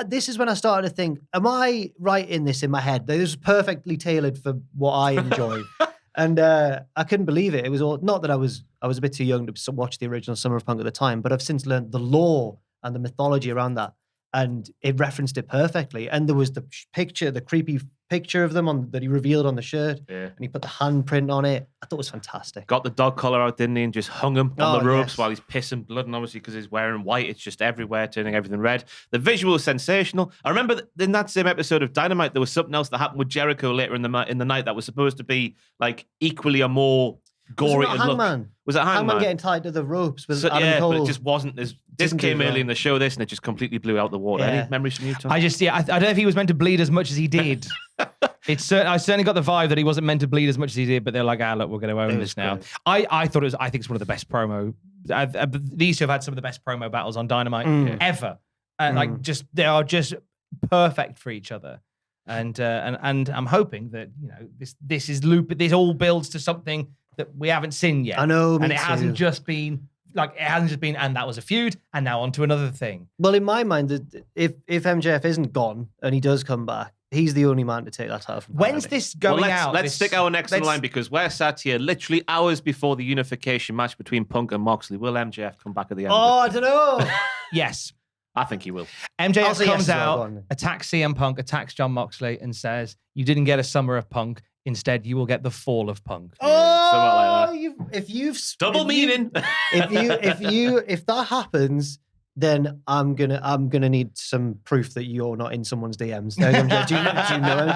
this is when I started to think, am I right in this in my head? This was perfectly tailored for what I enjoy. And I couldn't believe it. It was all... Not that I was a bit too young to watch the original Summer of Punk at the time, but I've since learned the lore and the mythology around that. And it referenced it perfectly. And there was the picture, the creepy picture of them that he revealed on the shirt. Yeah. And he put the handprint on it. I thought it was fantastic. Got the dog collar out, didn't he? And just hung him on the ropes while he's pissing blood. And obviously, because he's wearing white, it's just everywhere, turning everything red. The visual is sensational. I remember in that same episode of Dynamite, there was something else that happened with Jericho later in the night that was supposed to be like equally or more gory to look. Was it Hangman? Hangman getting tied to the ropes with Adam Cole. But it just wasn't as... This came early in the show, and it just completely blew out the water. Yeah. Any memories from you, Tom? I don't know if he was meant to bleed as much as he did. I certainly got the vibe that he wasn't meant to bleed as much as he did, but they're like, look, we're going to own this now. I thought I think it's one of the best promo. These two have had some of the best promo battles on Dynamite ever. They are just perfect for each other. And I'm hoping that this all builds to something that we haven't seen yet. I know, and it hasn't just been, and that was a feud, and now on to another thing. Well, in my mind, if MJF isn't gone and he does come back, he's the only man to take that title from When's this going out? Let's stick our necks in line because we're sat here literally hours before the unification match between Punk and Moxley. Will MJF come back at the end? I don't know. Yes. I think he will. MJF comes out, attacks CM Punk, attacks Jon Moxley, and says, "You didn't get a Summer of Punk. Instead, you will get the Fall of Punk." Double meaning. If that happens, then I'm gonna need some proof that you're not in someone's DMs. Do you know?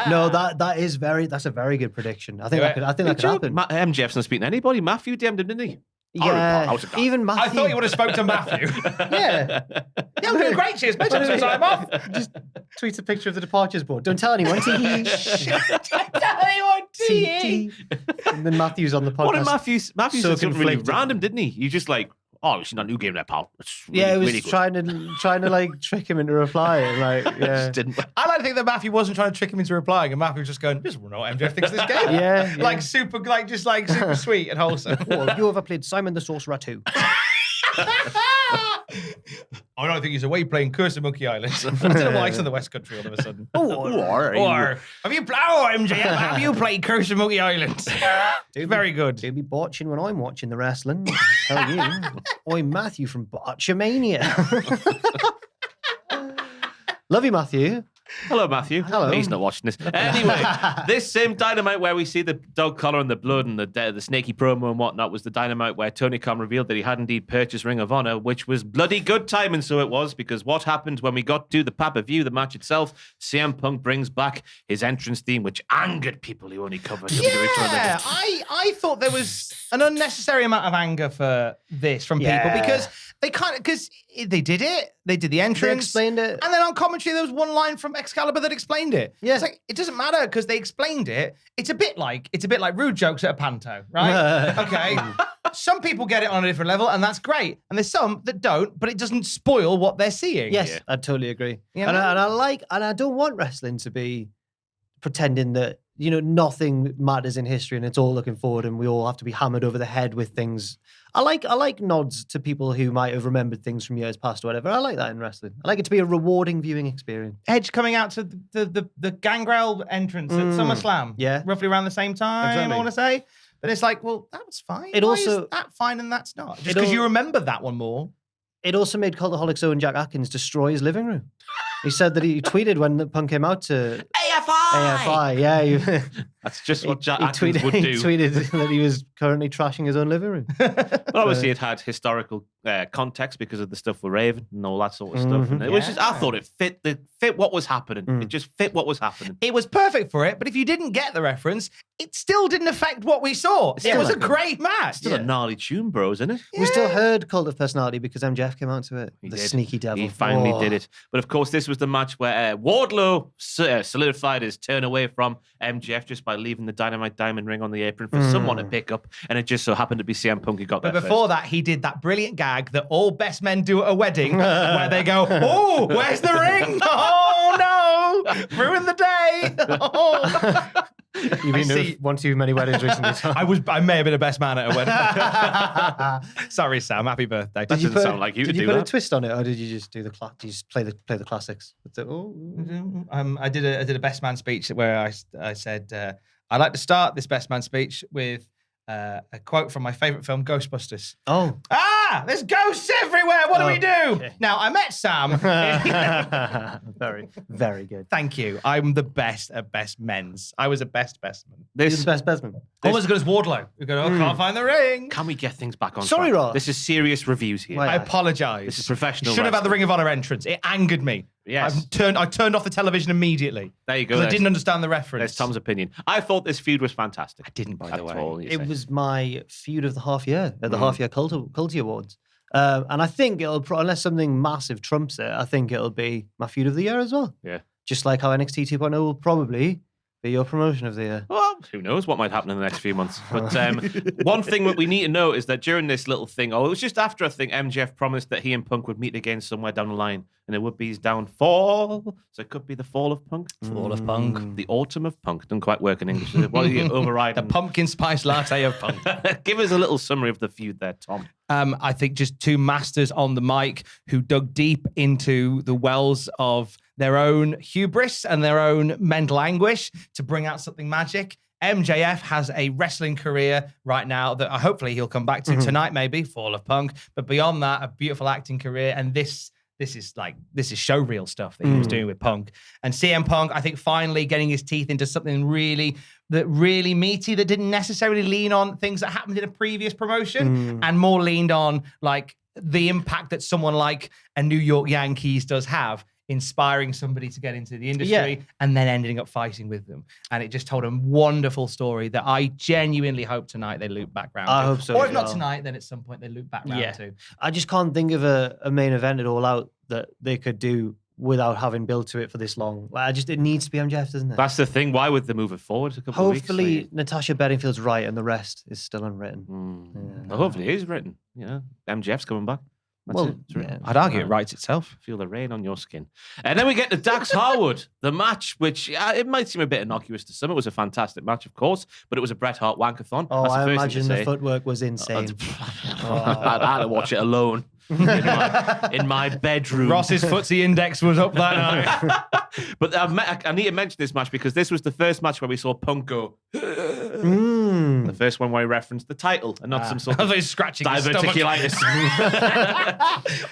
No, that's a very good prediction. I think that could happen. MJF's not speaking to anybody. Matthew DM'd him, didn't he? Yeah, even Matthew. I thought you would have spoke to Matthew. Yeah, I'm doing great. Cheers, mate. I'm off. Just tweets a picture of the departures board. Don't tell anyone. Don't tell anyone. And then Matthew's on the podcast. What did Matthews said something really random, didn't he? You just like, "Oh, she's not new game there, pal." It was really trying to like trick him into replying. Like, yeah. I like to think that Matthew wasn't trying to trick him into replying, and Matthew was just going, "This is what MJF thinks of this game." Yeah. super sweet and wholesome. Oh, have you ever played Simon the Sorcerer 2? I don't think he's away playing Curse of Monkey Island. I don't know why he's in the West Country all of a sudden. Or have you played Curse of Monkey Island? Very good. You'll be botching when I'm watching the wrestling. I'll tell you. I'm Matthew from Botchamania. Love you, Matthew. Hello, Matthew. Hello. He's not watching this. Anyway, this same Dynamite where we see the dog collar and the blood and the snaky promo and whatnot was the Dynamite where Tony Khan revealed that he had indeed purchased Ring of Honor, which was bloody good timing, so it was, because what happened when we got to the pay-per-view, the match itself, CM Punk brings back his entrance theme, which angered people who only covered WWE. Yeah, I thought there was an unnecessary amount of anger for this from people because they did it. They did the entrance. They explained it. And then on commentary, there was one line from Excalibur that explained it. Yeah. It's like, it doesn't matter because they explained it. It's a bit like rude jokes at a panto, right? Okay. Some people get it on a different level, and that's great. And there's some that don't, but it doesn't spoil what they're seeing. Yes, I totally agree. You And know? I don't want wrestling to be pretending that, nothing matters in history and it's all looking forward and we all have to be hammered over the head with things. I like nods to people who might have remembered things from years past or whatever. I like that in wrestling. I like it to be a rewarding viewing experience. Edge coming out to the Gangrel entrance at SummerSlam. Yeah. Roughly around the same time, Exactly. I want to say. But it's like, well, that was fine. It Why also- is that fine and that's not? Just because you remember that one more. It also made Cultaholic's own Jack Atkins destroy his living room. He said that he tweeted when the Punk came out to AFI. Yeah, That's just what Jack he Atkins would he do. tweeted that he was currently trashing his own living room. But obviously, it had historical context because of the stuff with Raven and all that sort of stuff. And it was just, I thought it fit what was happening. It just fit what was happening. It was perfect for it, but if you didn't get the reference, it still didn't affect what we saw. It still was a like it. great match. Still a gnarly tune, bros, isn't it? We still heard Cult of Personality because MJF came out to it. He The did. sneaky devil. He finally Oh. did it. But of course, this was the match where Wardlow solidified his turn away from MJF just by leaving the Dynamite Diamond ring on the apron for someone to pick up. And it just so happened to be CM Punk who got But there before first. that, he did that brilliant gag that all best men do at a wedding where they go, oh, where's the ring? Oh, no. Ruined the day. Oh. You've been to one too many weddings recently. I may have been a best man at a wedding. Sorry, Sam. Happy birthday. That doesn't sound like you to Did you do put a that. twist on it, or did you just do the did you just play the classics? With I did a best man speech where I said I'd like to start this best man speech with a quote from my favorite film, Ghostbusters. Oh. There's ghosts everywhere. What do we do? okay. Now I met Sam. Very, very good. Thank you. I'm the best at best men's. I was a best man. You're This the best bestman. Almost as good as Wardlow. We go, can't find the ring. Can we get things back on Sorry, track? Ross. This is serious reviews here. Wait. I apologize. This is professional Should have had the wrestling. Ring of Honor entrance. It angered me. Yes. I turned off the television immediately There you go. because I There's- didn't understand the reference. There's Tom's opinion. I thought this feud was fantastic. I didn't, by That's the way. all you It say. was my feud of the half year at the half year Culty Awards. And I think unless something massive trumps it, I think it'll be my feud of the year as well. Yeah. Just like how NXT 2.0 will probably be your promotion of the year. Well, who knows what might happen in the next few months. But one thing that we need to know is that during this little thing, it was just after I think MJF promised that he and Punk would meet again somewhere down the line, and it would be his downfall. So it could be the fall of Punk. Fall of Punk. The autumn of Punk. Doesn't quite work in English. Is it? What are you The overriding? pumpkin spice latte of Punk. Give us a little summary of the feud there, Tom. I think just two masters on the mic who dug deep into the wells of their own hubris and their own mental anguish to bring out something magic. MJF has a wrestling career right now that hopefully he'll come back to tonight, maybe, Fall of Punk. But beyond that, a beautiful acting career. And this is showreel stuff that he was doing with Punk. And CM Punk, I think, finally getting his teeth into something really meaty that didn't necessarily lean on things that happened in a previous promotion and more leaned on like the impact that someone like a New York Yankees does have, inspiring somebody to get into the industry and then ending up fighting with them. And it just told a wonderful story that I genuinely hope tonight they loop back round I to. hope so Or as if not well. tonight, then at some point they loop back round to. I just can't think of a main event at all out that they could do without having built to it for this long. It needs to be MJF, doesn't it? That's the thing. Why would they move it forward a couple of weeks? Hopefully Natasha Bedingfield's right and the rest is still unwritten. Well, hopefully it is written. MJF's coming back. That's Well, it. It's written. yeah. I'd argue it writes itself. Feel the rain on your skin. And then we get to Dax Harwood, the match, which it might seem a bit innocuous to some. It was a fantastic match, of course, but it was a Bret Hart wankathon. Oh, That's the I first thing imagine to the say. footwork was insane. I had to watch it alone in my bedroom. Ross's footsie index was up that night. But I need to mention this match because this was the first match where we saw Punk go. The first one where he referenced the title and not some sort of scratching diverticulitis.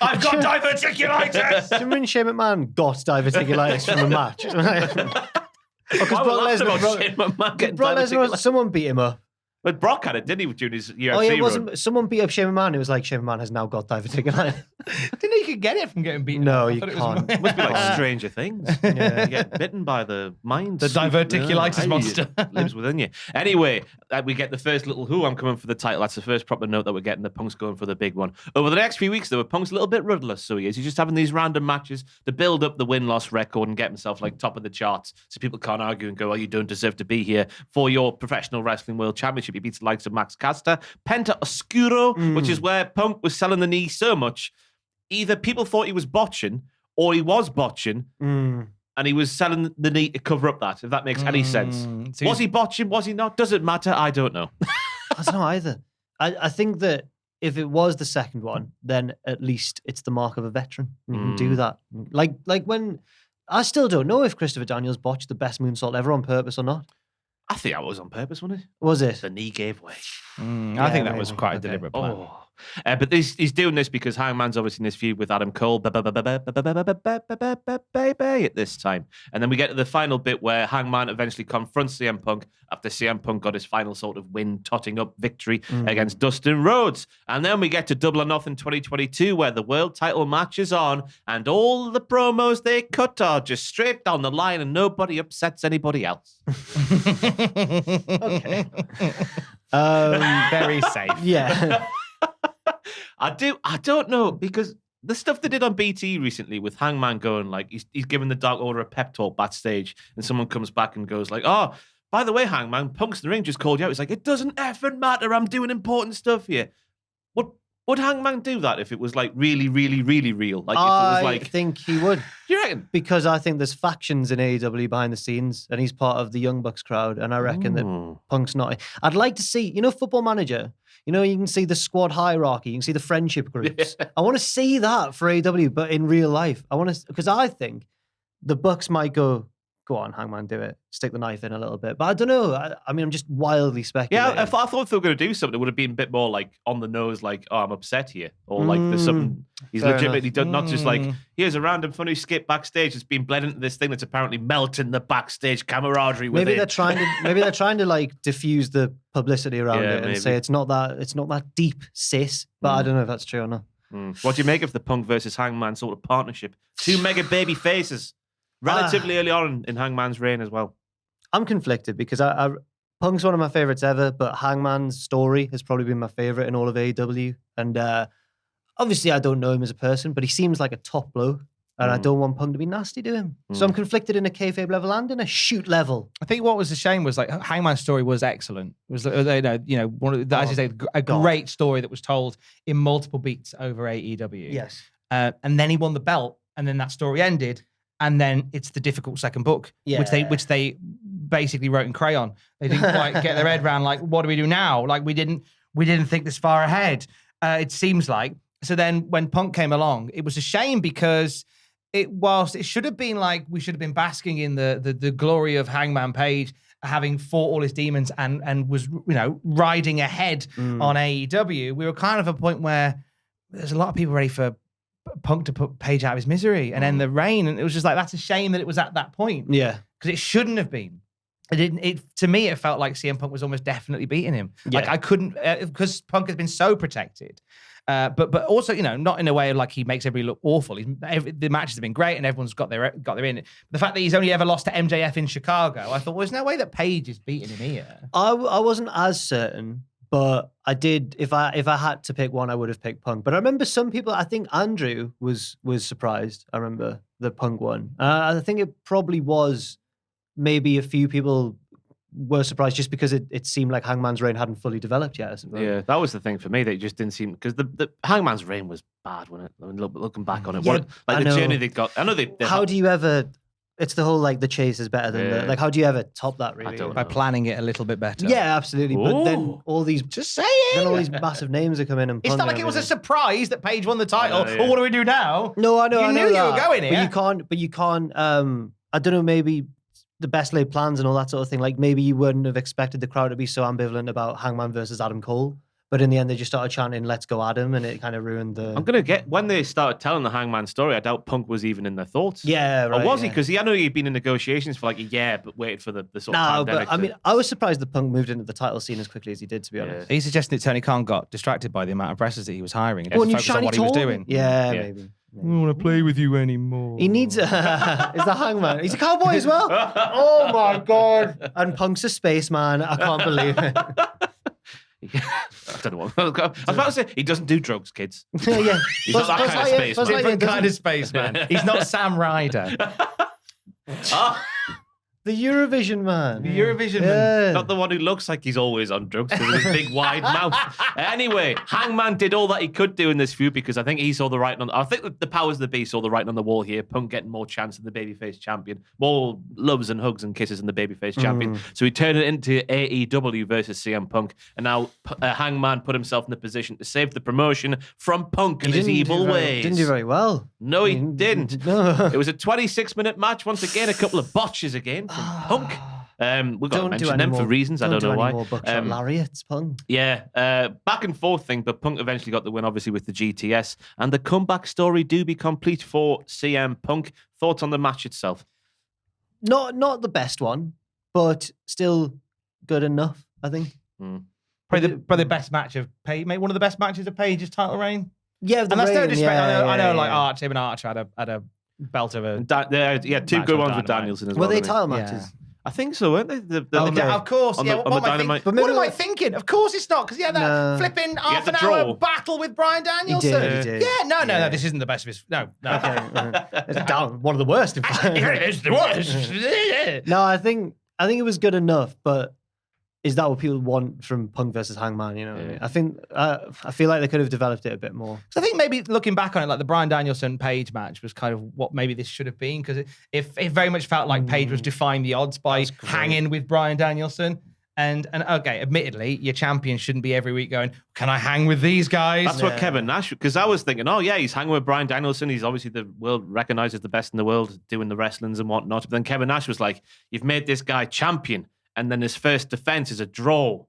I've got diverticulitis. Do you mean Shane McMahon got diverticulitis from a match? Because Brock Lesnar, someone beat him up. But Brock had it, didn't he, during his UFC Oh, yeah, run? Someone beat up Shane McMahon. It was like, Shane McMahon has now got diverticulitis. I didn't know you could get it from getting beaten No, up. you can't. It must be like Stranger Things. Yeah. You get bitten by the mind. The diverticulitis monster. Lives within you. Anyway, we get the first little who I'm coming for the title. That's the first proper note that we're getting. The Punk's going for the big one. Over the next few weeks, though, Punk's a little bit rudderless, so he is. He's just having these random matches to build up the win-loss record and get himself like top of the charts so people can't argue and go, oh, you don't deserve to be here for your Professional Wrestling World Championship. He beats the likes of Max Caster, Penta Oscuro, which is where Punk was selling the knee so much, either people thought he was botching or he was botching, and he was selling the knee to cover up that, if that makes any sense. So was he botching? Was he not? Does it matter? I don't know. I don't know either. I think that if it was the second one, then at least it's the mark of a veteran. You can do that. Like when... I still don't know if Christopher Daniels botched the best moonsault ever on purpose or not. I think that was on purpose, wasn't it? Was it? The knee gave way. I think that was quite a deliberate plan. Oh. But he's doing this because Hangman's obviously in this feud with Adam Cole at this time. And then we get to the final bit where Hangman eventually confronts CM Punk after CM Punk got his final sort of win, totting up victory against Dustin Rhodes. And then we get to Double or Nothing 2022 where the world title match is on and all the promos they cut are just straight down the line and nobody upsets anybody else. Okay. Very safe. Yeah. I don't know, because the stuff they did on BT recently with Hangman going like he's giving the Dark Order a pep talk backstage and someone comes back and goes like, oh, by the way, Hangman, Punk's in the ring just called you out. He's like, it doesn't effing matter. I'm doing important stuff here. Would Hangman do that if it was like really, really, really real? Like if it was like, I think he would. You reckon? Because I think there's factions in AEW behind the scenes and he's part of the Young Bucks crowd. And I reckon that Punk's not. I'd like to see, Football Manager, you can see the squad hierarchy, you can see the friendship groups. Yeah. I want to see that for AEW, but in real life. Because I think the Bucks might go on, Hangman, do it. Stick the knife in a little bit. But I don't know. I mean, I'm just wildly speculating. Yeah, I thought if they were going to do something, it would have been a bit more like on the nose, like, oh, I'm upset here. Or like there's something he's legitimately done, not just like, here's a random funny skit backstage that's been bled into this thing that's apparently melting the backstage camaraderie within. Maybe they're trying to like diffuse the publicity around it and say it's not that deep, sis. But I don't know if that's true or not. What do you make of the Punk versus Hangman sort of partnership? Two mega baby faces. Relatively early on in Hangman's reign as well. I'm conflicted because Punk's one of my favorites ever, but Hangman's story has probably been my favorite in all of AEW. And obviously I don't know him as a person, but he seems like a top bloke. And I don't want Punk to be nasty to him. So I'm conflicted in a kayfabe level and in a shoot level. I think what was a shame was like Hangman's story was excellent. It was one of the, as you say, a great story that was told in multiple beats over AEW. Yes. And then he won the belt, and then that story ended. And then it's the difficult second book, which they basically wrote in crayon. They didn't quite get their head around, like, what do we do now? Like, we didn't think this far ahead, it seems like. So then when Punk came along, it was a shame because whilst it should have been like, we should have been basking in the glory of Hangman Page, having fought all his demons and was, riding ahead on AEW, we were kind of a point where there's a lot of people ready for Punk to put Page out of his misery and end the reign, and it was just like, that's a shame that it was at that point. Yeah, because it shouldn't have been. To me, it felt like CM Punk was almost definitely beating him. Like I couldn't, because Punk has been so protected, but also not in a way of like he makes everybody look awful. The matches have been great and everyone's got their in. The fact that he's only ever lost to MJF in Chicago, I thought, well, there's no way that Page is beating him here. I wasn't as certain. But I did. If I had to pick one, I would have picked Punk. But I remember some people. I think Andrew was surprised. I remember the Punk one. I think it probably was. Maybe a few people were surprised just because it seemed like Hangman's reign hadn't fully developed yet. I suppose. Yeah, that was the thing for me. That it just didn't seem, because the Hangman's reign was bad, wasn't it? I mean, looking back on it, the journey they got. I know they. How do you ever? It's the whole like the chase is better than like, how do you ever top that really? By planning it a little bit better. Yeah, absolutely. Ooh. But then all these, just saying, then all these massive names are coming in. It's not like it was a surprise that Page won the title. Well, what do we do now? No, I know. You knew you were going here. But you can't. I don't know. Maybe the best laid plans and all that sort of thing. Like maybe you wouldn't have expected the crowd to be so ambivalent about Hangman versus Adam Cole. But in the end, they just started chanting, "Let's go, Adam," and it kind of ruined the... I'm going to get... When they started telling the Hangman story, I doubt Punk was even in their thoughts. Yeah, right. Or was he? Because I know he'd been in negotiations for like a year, but waited for the sort of pandemic. But I mean, I was surprised that Punk moved into the title scene as quickly as he did, to be honest. He's suggesting that Tony Khan got distracted by the amount of wrestlers that he was hiring and Well, didn't focus on what he was doing. Yeah, maybe. I don't want to play with you anymore. He needs... is the Hangman. He's a cowboy as well. Oh, my God. And Punk's a spaceman. I can't believe it. I don't know what I was about to say. He doesn't do drugs, kids. Yeah. He's not that kind of space. Different kind of spaceman. He's not Sam Ryder. The Eurovision man. The Eurovision man. Not the one who looks like he's always on drugs with his big wide mouth. Anyway, Hangman did all that he could do in this feud because I think he saw the writing on... I think the powers that be saw the writing on the wall here. Punk getting more chance than the babyface champion. More loves and hugs and kisses than the babyface champion. So he turned it into AEW versus CM Punk. And now Hangman put himself in the position to save the promotion from Punk and his evil ways. Didn't do very well. No, he didn't. No. It was a 26-minute match. Once again, a couple of botches again from Punk. We've got to mention them for reasons. I don't know why. Lariats, Punk. Yeah, back and forth thing, but Punk eventually got the win, obviously, with the GTS. And the comeback story do be complete for CM Punk. Thoughts on the match itself? Not the best one, but still good enough, I think. Probably the best match of Page. Maybe one of the best matches of Page's title reign. Yeah, and that's no disrespect. I know, like Archer. Him and Archer had a belt of a. Two good ones with Danielson as well. Were they title matches? I think so, weren't they? Of course. What am I thinking? Of course it's not, because he had that flipping half an hour battle with Bryan Danielson. He did. Yeah, no, this isn't the best of his... No. Okay. It's down one of the worst, in fact. It's the worst. No, I think it was good enough, but is that what people want from Punk versus Hangman? You know what I mean? I think I feel like they could have developed it a bit more. So I think maybe looking back on it, like the Bryan Danielson Page match was kind of what maybe this should have been, because it very much felt like Page was defying the odds by hanging with Bryan Danielson. And okay, admittedly, your champion shouldn't be every week going, can I hang with these guys? That's what Kevin Nash, because I was thinking, he's hanging with Bryan Danielson. He's obviously the world recognized as the best in the world, doing the wrestlings and whatnot. But then Kevin Nash was like, you've made this guy champion, and then his first defense is a draw.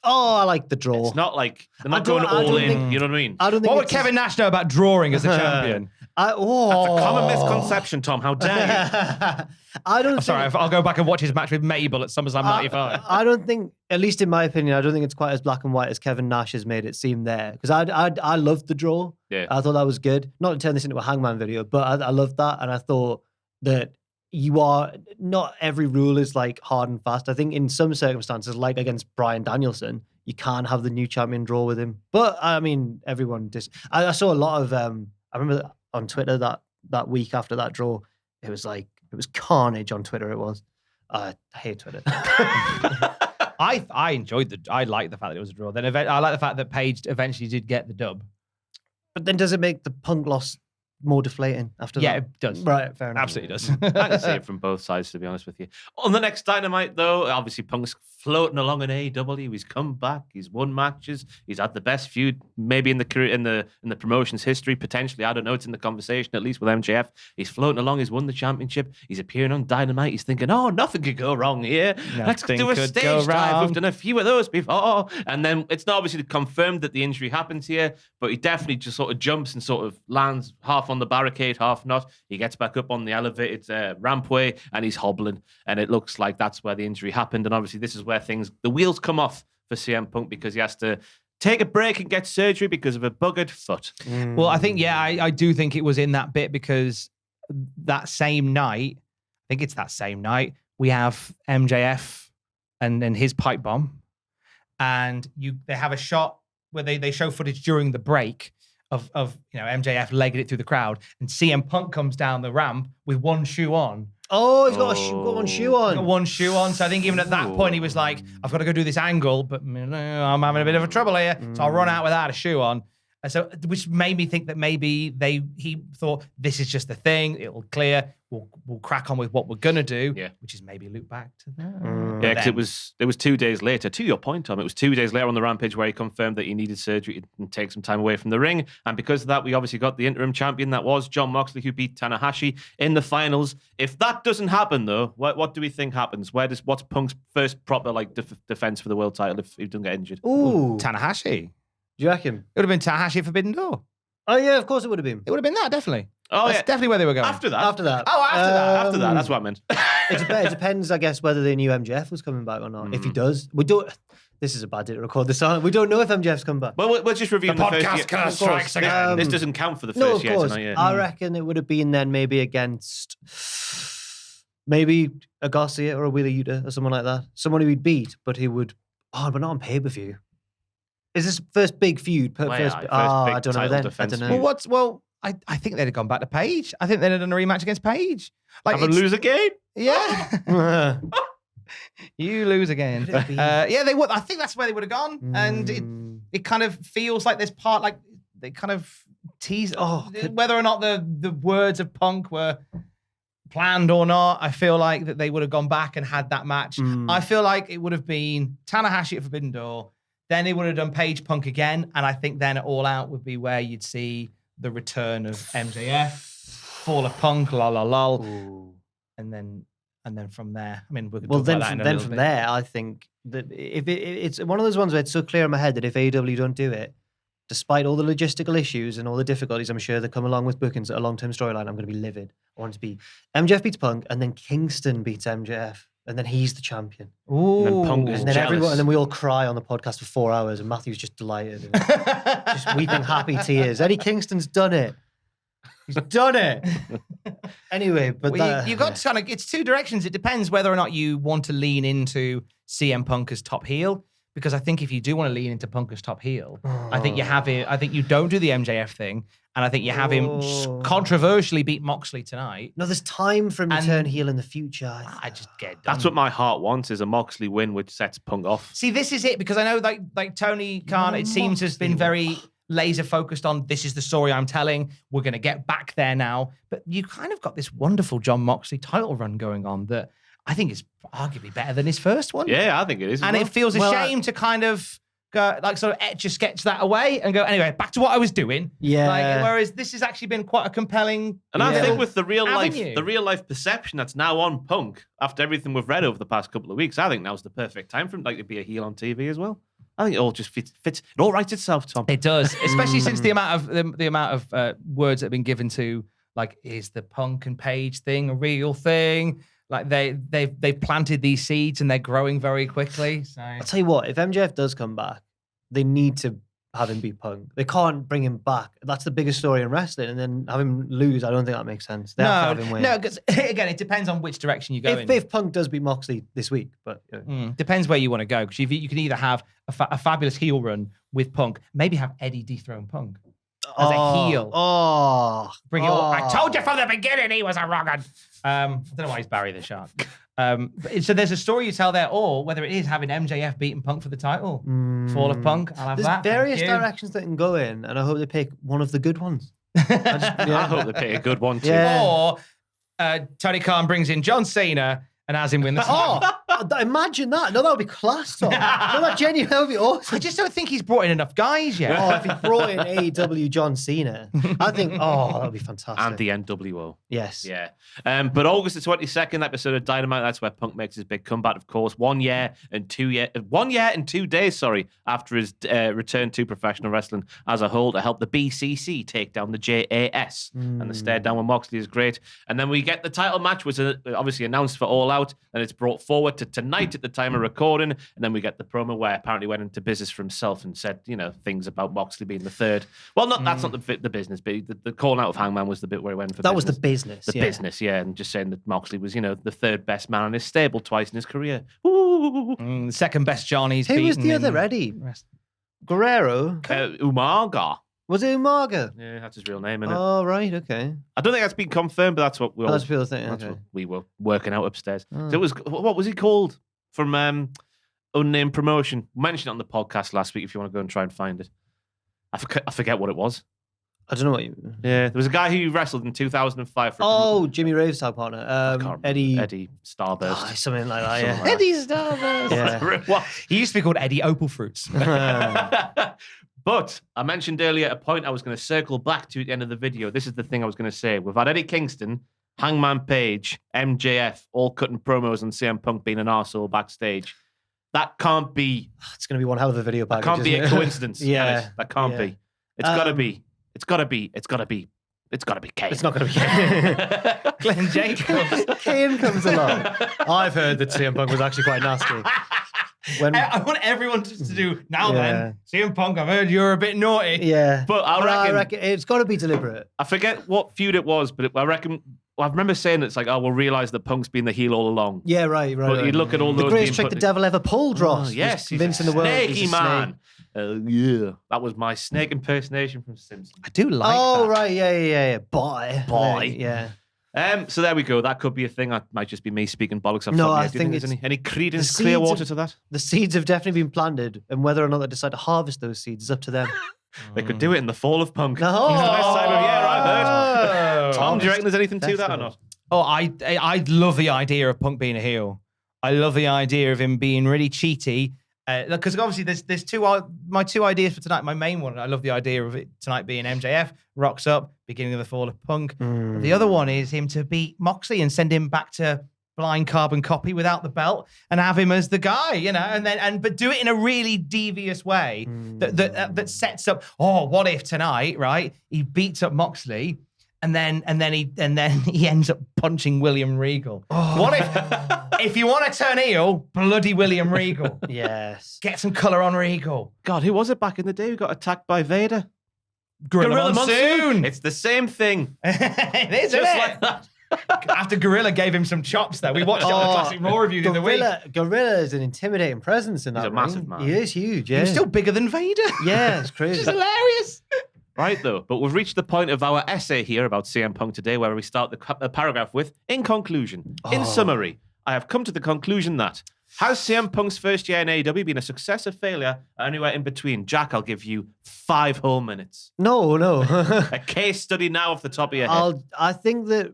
Oh, I like the draw. It's not like they're not going all in. You know what I mean? What would Kevin Nash know about drawing as a champion? That's a common misconception, Tom. How dare you? I'm sorry, I'll go back and watch his match with Mabel at SummerSlam 95. I don't think, at least in my opinion, I don't think it's quite as black and white as Kevin Nash has made it seem there. Because I loved the draw. Yeah. I thought that was good. Not to turn this into a Hangman video, but I loved that. And I thought that not every rule is like hard and fast. I think in some circumstances, like against Bryan Danielson, you can't have the new champion draw with him. But I mean, everyone I saw a lot of, I remember on Twitter that week after that draw, it was carnage on Twitter. It was. I hate Twitter. I like the fact that it was a draw. Then I like the fact that Page eventually did get the dub. But then does it make the Punk loss more deflating after that? Yeah, it does. Right, fair enough. Absolutely does. I can see it from both sides, to be honest with you. On the next Dynamite, though, obviously Punk's floating along in AEW. He's come back. He's won matches. He's had the best feud, maybe in the career, in the promotion's history, potentially. I don't know. It's in the conversation, at least with MJF. He's floating along. He's won the championship. He's appearing on Dynamite. He's thinking, nothing could go wrong here. Let's do a stage drive. We've done a few of those before. And then it's not obviously confirmed that the injury happens here, but he definitely just sort of jumps and sort of lands half on the barricade, half not. He gets back up on the elevated rampway and he's hobbling. And it looks like that's where the injury happened. And obviously this is where the wheels come off for CM Punk, because he has to take a break and get surgery because of a buggered foot. Well, I think, I do think it was in that bit, because that same night, we have MJF and his pipe bomb. And they have a shot where they show footage during the break of MJF legging it through the crowd, and CM Punk comes down the ramp with one shoe on. Oh, he's got one shoe on. Got one shoe on. So I think even at that point, he was like, I've got to go do this angle, but I'm having a bit of a trouble here. So I'll run out without a shoe on. So, which made me think that maybe he thought this is just the thing. It'll clear. We'll crack on with what we're gonna do. Yeah. Which is maybe loop back to that. Yeah, because it was 2 days later. To your point, Tom, it was 2 days later on the Rampage where he confirmed that he needed surgery and take some time away from the ring. And because of that, we obviously got the interim champion that was Jon Moxley, who beat Tanahashi in the finals. If that doesn't happen, though, what do we think happens? What's Punk's first proper defense for the world title if he doesn't get injured? Ooh, Tanahashi. do you reckon? It would have been Tanahashi at Forbidden Door. Oh yeah, of course it would have been. It would have been that, definitely. Oh, That's definitely where they were going. After that. After that. Oh, after that. After that, that's what I meant. It depends, I guess, whether they knew MJF was coming back or not. If he does, we don't. This is a bad day to record this on. We don't know if MJF's coming back. Well, we'll just review the podcast curse strikes again. This doesn't count for the No, first of year course. tonight. Yeah. I reckon it would have been then maybe against maybe a Garcia or a Wheeler Yuta or someone like that. Someone who he'd beat, but he would. Oh, but not on pay per view. Is this first big feud? Well, First, yeah, first I big don't know title then. I defense don't know. feud. I think they'd have gone back to Page. I think they'd have done a rematch against Page. Have a lose again? Yeah. You lose again. Yeah, they would. I think that's where they would have gone. And it kind of feels like there's part, like they kind of tease whether or not the words of Punk were planned or not. I feel like that they would have gone back and had that match. I feel like it would have been Tanahashi at Forbidden Door. Then they would have done Page Punk again. And I think then All Out would be where you'd see the return of MJF, Fall of Punk, lol. And then from there, I mean, we could talk about that in a little from bit. there, I think that if it's one of those ones where it's so clear in my head that if AEW don't do it, despite all the logistical issues and all the difficulties I'm sure that come along with bookings at a long-term storyline, I'm going to be livid. I want it to be MJF beats Punk, and then Kingston beats MJF, and then he's the champion. Ooh. And then Punk is And then jealous. and then we all cry on the podcast for 4 hours, and Matthew's just delighted, just weeping happy tears. Eddie Kingston's done it. He's done it. Anyway, but Well, you got to kind of, it's two directions. It depends whether or not you want to lean into CM Punk as top heel. Because I think if you do want to lean into Punk as top heel, I think you have it. I think you don't do the MJF thing, and I think you have him controversially beat Moxley tonight. No, there's time for him to turn heel in the future. I just get it done. That's what my heart wants, is a Moxley win, which sets Punk off. See, this is it, because I know like Tony Khan, it seems, has been very laser focused on this is the story I'm telling. We're going to get back there now. But you kind of got this wonderful Jon Moxley title run going on that I think is arguably better than his first one. Yeah, I think it is. And it feels a shame to kind of go, like, sort of etch a sketch that away and go, anyway, back to what I was doing. Yeah. Like, whereas this has actually been quite a compelling. And I think with the real avenue. life perception that's now on Punk, after everything we've read over the past couple of weeks, I think now's the perfect time for him to be a heel on TV as well. I think it all just fits. It all writes itself, Tom. It does, especially since the amount of words that have been given to, like, is the Punk and Page thing a real thing? Like they've planted these seeds and they're growing very quickly. So I'll tell you what, if MJF does come back, they need to have him beat Punk. They can't bring him back. That's the biggest story in wrestling, and then have him lose. I don't think that makes sense. They have to have him win. No, because again, it depends on which direction you go in. If Punk does beat Moxley this week, but depends where you want to go. Because you can either have a fabulous heel run with Punk, maybe have Eddie dethrone Punk as a heel. Bring it all. I told you from the beginning he was a wrong. I don't know why he's Barry the Shark. So there's a story you tell there, or whether it is having MJF beating Punk for the title. Fall of Punk, I'll have there's that. various directions that can go in, and I hope they pick one of the good ones. I hope they pick a good one too. Yeah. Or Tony Khan brings in John Cena and has him win the title. Imagine that. No, that would be class, Tom. No, that genuinely, that would be awesome. I just don't think he's brought in enough guys yet. Oh, if he brought in AEW John Cena, I think, that would be fantastic. And the NWO. Yes. Yeah. But August the 22nd episode of Dynamite, that's where Punk makes his big comeback, of course. 1 year and 2 days, after his return to professional wrestling as a whole, to help the BCC take down the JAS. And the stare down with Moxley is great. And then we get the title match, which was obviously announced for All Out, and it's brought forward to tonight at the time of recording. And then we get the promo where apparently went into business for himself and said, things about Moxley being the third. Well, that's not the business bit. The calling out of Hangman was the bit where he went for that business. was the business. The business, yeah. And just saying that Moxley was, the third best man in his stable twice in his career. Ooh. Second best Johnny's Who was beaten the other in- Eddie? Guerrero? Umaga. Was it Umaga? Yeah, that's his real name, isn't it? Oh, right, okay. I don't think that's been confirmed, but that's what That's people think. that's Okay. what we were working out upstairs. Oh. So it was, what was he called from unnamed promotion? We mentioned it on the podcast last week if you want to go and try and find it. I forget what it was. I don't know what you. Yeah, there was a guy who wrestled in 2005. Oh, Jimmy Rave's tag partner, I can't remember. Eddie Starburst. Oh, something like that. Yeah, Something like Eddie Starburst. Yeah. What? He used to be called Eddie Opal Fruits. But I mentioned earlier a point I was going to circle back to at the end of the video. This is the thing I was going to say. We've had Eddie Kingston, Hangman Page, MJF, all cutting promos on CM Punk being an arsehole backstage. That can't be... It's going to be one hell of a video package. That can't be a coincidence. Yeah. That can't be. It's got to be. It's got to be. It's got to be. It's got to be Kane. It's not going to be Kane. Glenn Jacobs. Kane comes along. I've heard that CM Punk was actually quite nasty. I want everyone just to do, now Yeah. then, CM Punk, I've heard you're a bit naughty. Yeah. But I reckon it's got to be deliberate. I forget what feud it was, but I reckon... Well, I remember saying it's like, oh, we'll realise that Punk's been the heel all along. Yeah, right. But you look at all The those greatest being trick the put- devil ever pulled, Ross. Oh, yes, was he's convincing a the world. snaky he's a man. snake. Yeah, that was my snake impersonation from Simpsons. I do like Oh, that. right. Yeah. Boy. Yeah. So there we go. That could be a thing. That might just be me speaking bollocks. No, I I think think there's it's- any credence, the clear seeds water of- to that. The seeds have definitely been planted, and whether or not they decide to harvest those seeds is up to them. They could do it in the fall of Punk. No. It's the best time of year I've heard. Oh. Tom, do you reckon there's anything to that or not? Oh, I love the idea of Punk being a heel. I love the idea of him being really cheaty. Because obviously there's my two ideas for tonight. My main one, I love the idea of it tonight being MJF, rocks up, beginning of the fall of Punk. The other one is him to beat Moxley and send him back to blind carbon copy without the belt and have him as the guy, you know, but do it in a really devious way that sets up, what if tonight, right? He beats up Moxley and then he ends up punching William Regal. What if you want to turn heel, bloody William Regal. Yes. Get some colour on Regal. God, who was it back in the day who got attacked by Vader? Gorilla Monsoon. It's the same thing. It is, Just isn't like it? that. After Gorilla gave him some chops there. We watched it on the Classic Raw review the other week. Gorilla is an intimidating presence in that He's a ring. massive man. He is huge, yeah. He was still bigger than Vader. Yeah, it's Which crazy. is hilarious. Right, though. But we've reached the point of our essay here about CM Punk today where we start the paragraph with, in conclusion, in summary, I have come to the conclusion that has CM Punk's first year in AEW been a success or failure or anywhere in between? Jack, I'll give you 5 whole minutes. No. A case study now off the top of your head. I think that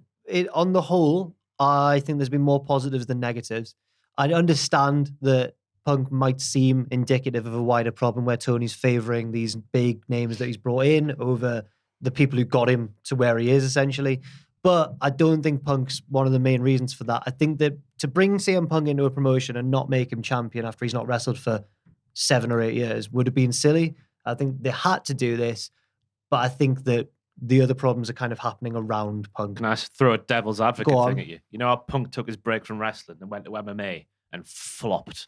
on the whole, I think there's been more positives than negatives. I understand that Punk might seem indicative of a wider problem where Tony's favouring these big names that he's brought in over the people who got him to where he is, essentially. But I don't think Punk's one of the main reasons for that. I think that to bring CM Punk into a promotion and not make him champion after he's not wrestled for 7 or 8 years would have been silly. I think they had to do this, but I think that the other problems are kind of happening around Punk. Can I throw a devil's advocate Go on. thing at you? You know how Punk took his break from wrestling and went to MMA and flopped?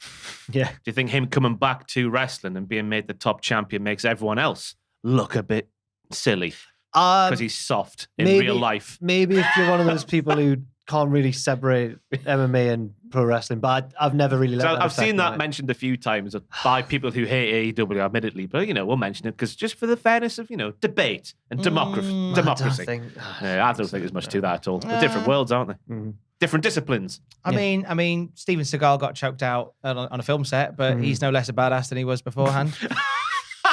Yeah. Do you think him coming back to wrestling and being made the top champion makes everyone else look a bit silly? Because he's soft in real life. Maybe if you're one of those people who can't really separate MMA and pro wrestling, but I've never really let So that I've affect seen me. that mentioned a few times by people who hate AEW, admittedly, but we'll mention it because just for the fairness of debate and democracy. I don't think. I don't think there's much to that at all. They're different worlds, aren't they? Different disciplines. I mean, Steven Seagal got choked out on a film set, but he's no less a badass than he was beforehand.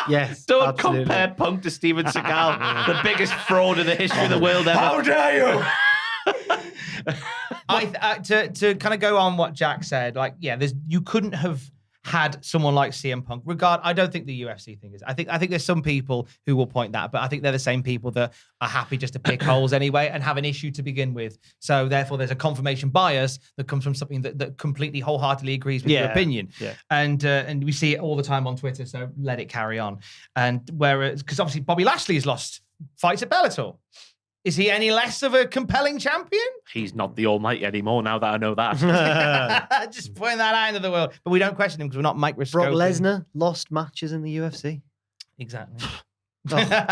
Yes. Don't absolutely. compare Punk to Steven Seagal, the biggest fraud in the history of the world ever. How dare you? To kind of go on what Jack said, you couldn't have had someone like CM Punk. I don't think the UFC thing is. I think there's some people who will point that, but I think they're the same people that are happy just to pick holes anyway and have an issue to begin with. So therefore, there's a confirmation bias that comes from something that completely wholeheartedly agrees with your opinion. Yeah. And we see it all the time on Twitter. So let it carry on. And whereas, because obviously Bobby Lashley has lost fights at Bellator. Is he any less of a compelling champion? He's not the almighty anymore now that I know that. Just putting that out into the world. But we don't question him because we're not microscoping. Brock Lesnar lost matches in the UFC. Exactly.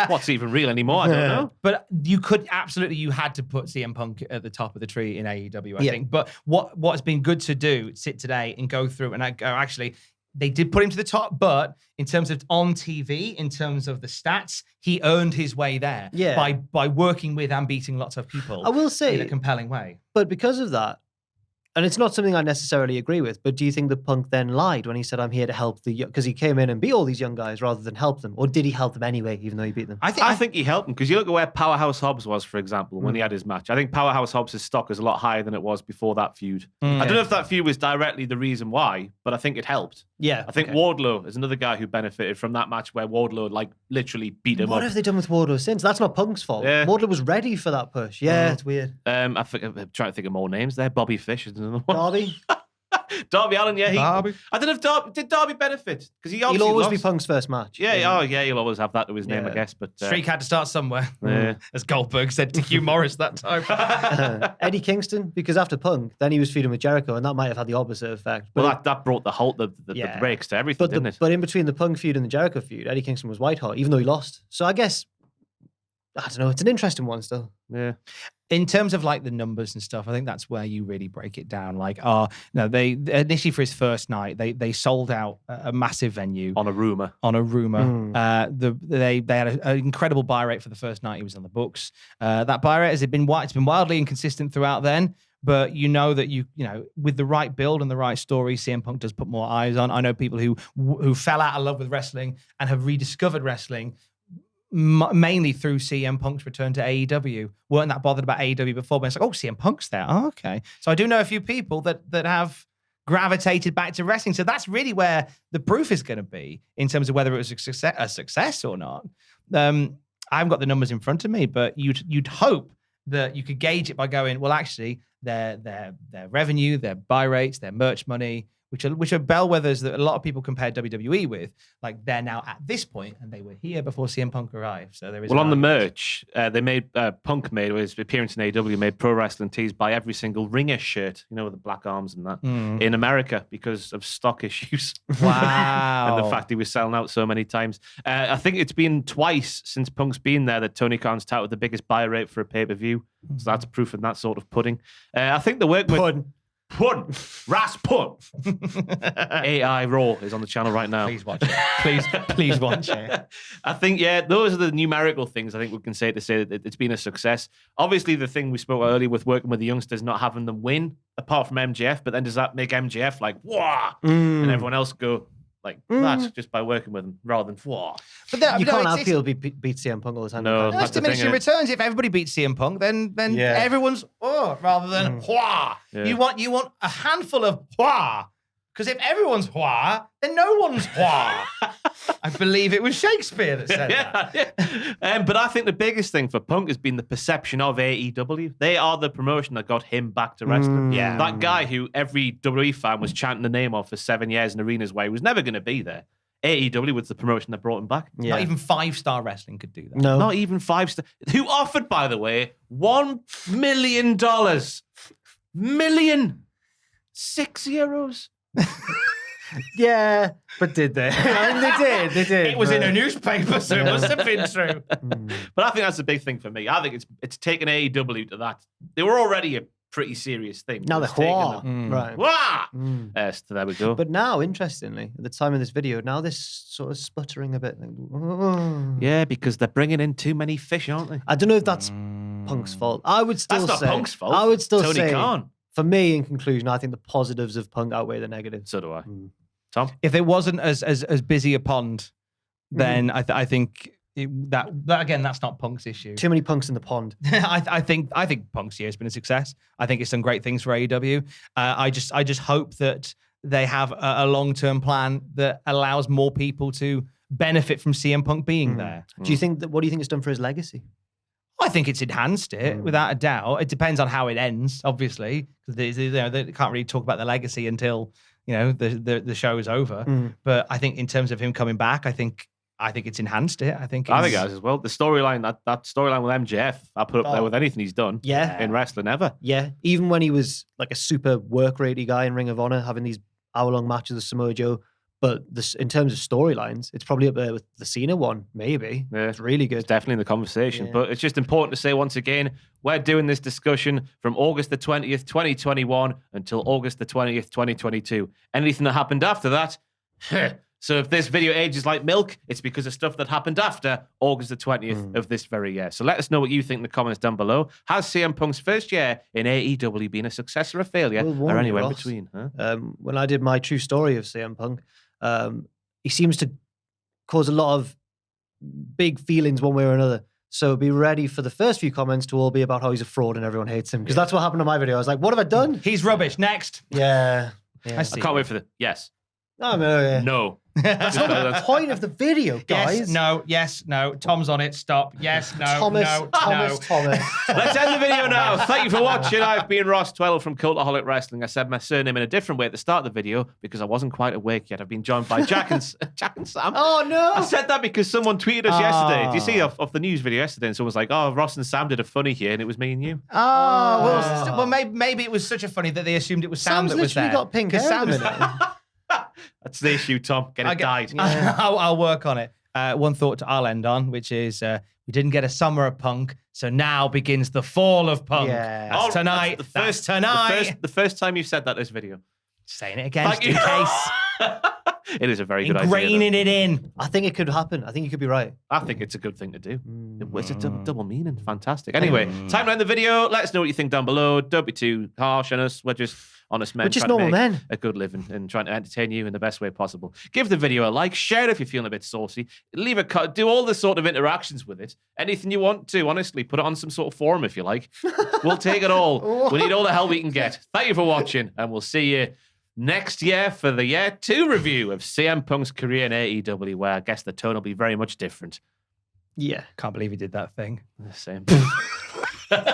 What's even real anymore? I don't know. But you had to put CM Punk at the top of the tree in AEW, I think. But what's been good to do, sit today and go through and go, actually, they did put him to the top, but in terms of on TV, in terms of the stats, he earned his way there by working with and beating lots of people. I will say, in a compelling way. But because of that, And it's not something I necessarily agree with, but do you think that Punk then lied when he said, I'm here to help because he came in and beat all these young guys rather than help them? Or did he help them anyway, even though he beat them? I think he helped them, because you look at where Powerhouse Hobbs was, for example, when he had his match. I think Powerhouse Hobbs' stock is a lot higher than it was before that feud. I don't know if that feud was directly the reason why, but I think it helped. Yeah. I think Wardlow is another guy who benefited from that match where Wardlow like literally beat him up. What have they done with Wardlow since? That's not Punk's fault. Yeah. Wardlow was ready for that push. Yeah, it's weird. I'm trying to think of more names there. Bobby Fish is another one. Darby? Darby Allin, yeah. Darby. I don't know if did Darby benefit, because he He'll obviously always lost. be Punk's first match. Yeah, he'll always have that to his name, I guess. But Streak had to start somewhere. Yeah. As Goldberg said to Hugh Morris that time. Eddie Kingston, because after Punk, then he was feuding with Jericho, and that might have had the opposite effect. But well, that brought the breaks to everything, didn't it? But in between the Punk feud and the Jericho feud, Eddie Kingston was white hot, even though he lost. So I guess, I don't know, it's an interesting one still. Yeah. In terms of like the numbers and stuff, I think that's where you really break it down. Like, they initially for his first night, they sold out a massive venue On a rumor. They had an incredible buy rate for the first night he was on the books. That buy rate it's been wildly inconsistent throughout then. But you know that you know with the right build and the right story, CM Punk does put more eyes on. I know people who fell out of love with wrestling and have rediscovered wrestling. Mainly through CM Punk's return to AEW, weren't that bothered about AEW before, but it's like, oh, CM Punk's there. Oh, okay. So I do know a few people that have gravitated back to wrestling. So that's really where the proof is going to be in terms of whether it was a success or not. I haven't got the numbers in front of me, but you'd hope that you could gauge it by going, well, actually, their revenue, their buy rates, their merch money, which are bellwethers that a lot of people compare WWE with, like they're now at this point, and they were here before CM Punk arrived. So there is. Well, on the merch, they made Punk made his appearance in AEW, made Pro Wrestling Tees buy every single Ringer shirt, with the black arms and that, in America because of stock issues. Wow. And the fact he was selling out so many times. I think it's been twice since Punk's been there that Tony Khan's touted the biggest buy rate for a pay-per-view. So that's proof of that sort of pudding. I think the work with... Pun. Raspun. AI Raw is on the channel right now. Please watch it. Please watch it. I think, those are the numerical things I think we can say that it's been a success. Obviously, the thing we spoke about earlier with working with the youngsters, not having them win, apart from MJF, but then does that make MJF like, wah, and everyone else go like that just by working with them rather than wah? But you can't have people beat CM Punk all the time. No, that's diminishing returns. If everybody beats CM Punk, then everyone's rather than wah. Yeah. You want a handful of wah. Because if everyone's wah, then no one's wah. I believe it was Shakespeare that said that. But I think the biggest thing for Punk has been the perception of AEW. They are the promotion that got him back to wrestling. Yeah. That guy who every WWE fan was chanting the name of for 7 years in arenas where he was never going to be there. AEW was the promotion that brought him back. Yeah. Not even 5-star wrestling could do that. No. Not even 5-star. Who offered, by the way, $1 million. Million. 6 euros. Yeah, but did they? I mean, they did. It was in a newspaper, so it must have been true. But I think that's the big thing for me. I think it's taken AEW to that. They were already a pretty serious thing. Now they're wah. Right. Wah! So there we go. But now, interestingly, at the time of this video, now this sort of sputtering a bit. Yeah, because they're bringing in too many fish, aren't they? I don't know if that's Punk's fault. I would still That's say not Punk's fault. I would still Tony say Khan. For me, in conclusion, I think the positives of Punk outweigh the negatives. So do I. Tom? If it wasn't as busy a pond, then I think that again, that's not Punk's issue. Too many Punks in the pond. I think Punk's year has been a success. I think it's done great things for AEW. I just hope that they have a long-term plan that allows more people to benefit from CM Punk being there. What do you think it's done for his legacy? I think it's enhanced it without a doubt. It depends on how it ends, obviously, because they can't really talk about the legacy until the show is over. But I think in terms of him coming back, I think it's enhanced it. I think it has as well. The storyline, that storyline with MJF, I put up there with anything he's done. Yeah. In wrestling ever. Yeah, even when he was like a super work ratey guy in Ring of Honor, having these hour-long matches with Samoa Joe. But in terms of storylines, it's probably up there with the Cena one, maybe. Yeah. It's really good. It's definitely in the conversation. Yeah. But it's just important to say once again, we're doing this discussion from August the 20th, 2021 until August the 20th, 2022. Anything that happened after that, So if this video ages like milk, it's because of stuff that happened after August the 20th of this very year. So let us know what you think in the comments down below. Has CM Punk's first year in AEW been a success or a failure, or anywhere in between? Huh? When I did my true story of CM Punk, he seems to cause a lot of big feelings one way or another. So be ready for the first few comments to all be about how he's a fraud and everyone hates him. Because that's what happened on my video. I was like, what have I done? He's rubbish. Next. Yeah. I can't wait for the yes. Oh, no, yeah. No. That's not the point of the video, guys. Yes, no. Tom's on it. Stop. Yes, no, Thomas. Let's end the video now. Thank you for watching. I've been Ross Twelve from Cultaholic Wrestling. I said my surname in a different way at the start of the video because I wasn't quite awake yet. I've been joined by Jack and Sam. Oh, no. I said that because someone tweeted us yesterday. Do you see off the news video yesterday? And someone was like, oh, Ross and Sam did a funny here, and it was me and you. Well, maybe it was such a funny that they assumed it was Sam that was there. Sam's literally got pink hair. Sam's That's the issue, Tom. Get it dyed. Yeah. I'll work on it. One thought I'll end on, which is we didn't get a summer of Punk, so now begins the fall of Punk. Yeah. That's tonight. That's tonight. The first time you've said that this video. Saying it again, just in case. It is a very good idea. Ingraining it in. I think it could happen. I think you could be right. I think it's a good thing to do. It's a double meaning. Fantastic. Anyway, time to end the video. Let us know what you think down below. Don't be too harsh on us. We're just honest men. We're just trying to normal make men. a good living and trying to entertain you in the best way possible. Give the video a like. Share it if you're feeling a bit saucy. Leave a cut. Do all the sort of interactions with it. Anything you want to, honestly. Put it on some sort of forum if you like. We'll take it all. We need all the help we can get. Thank you for watching, and we'll see you next year for the Year 2 review of CM Punk's career in AEW, where I guess the tone will be very much different. Yeah. Can't believe he did that thing. The same.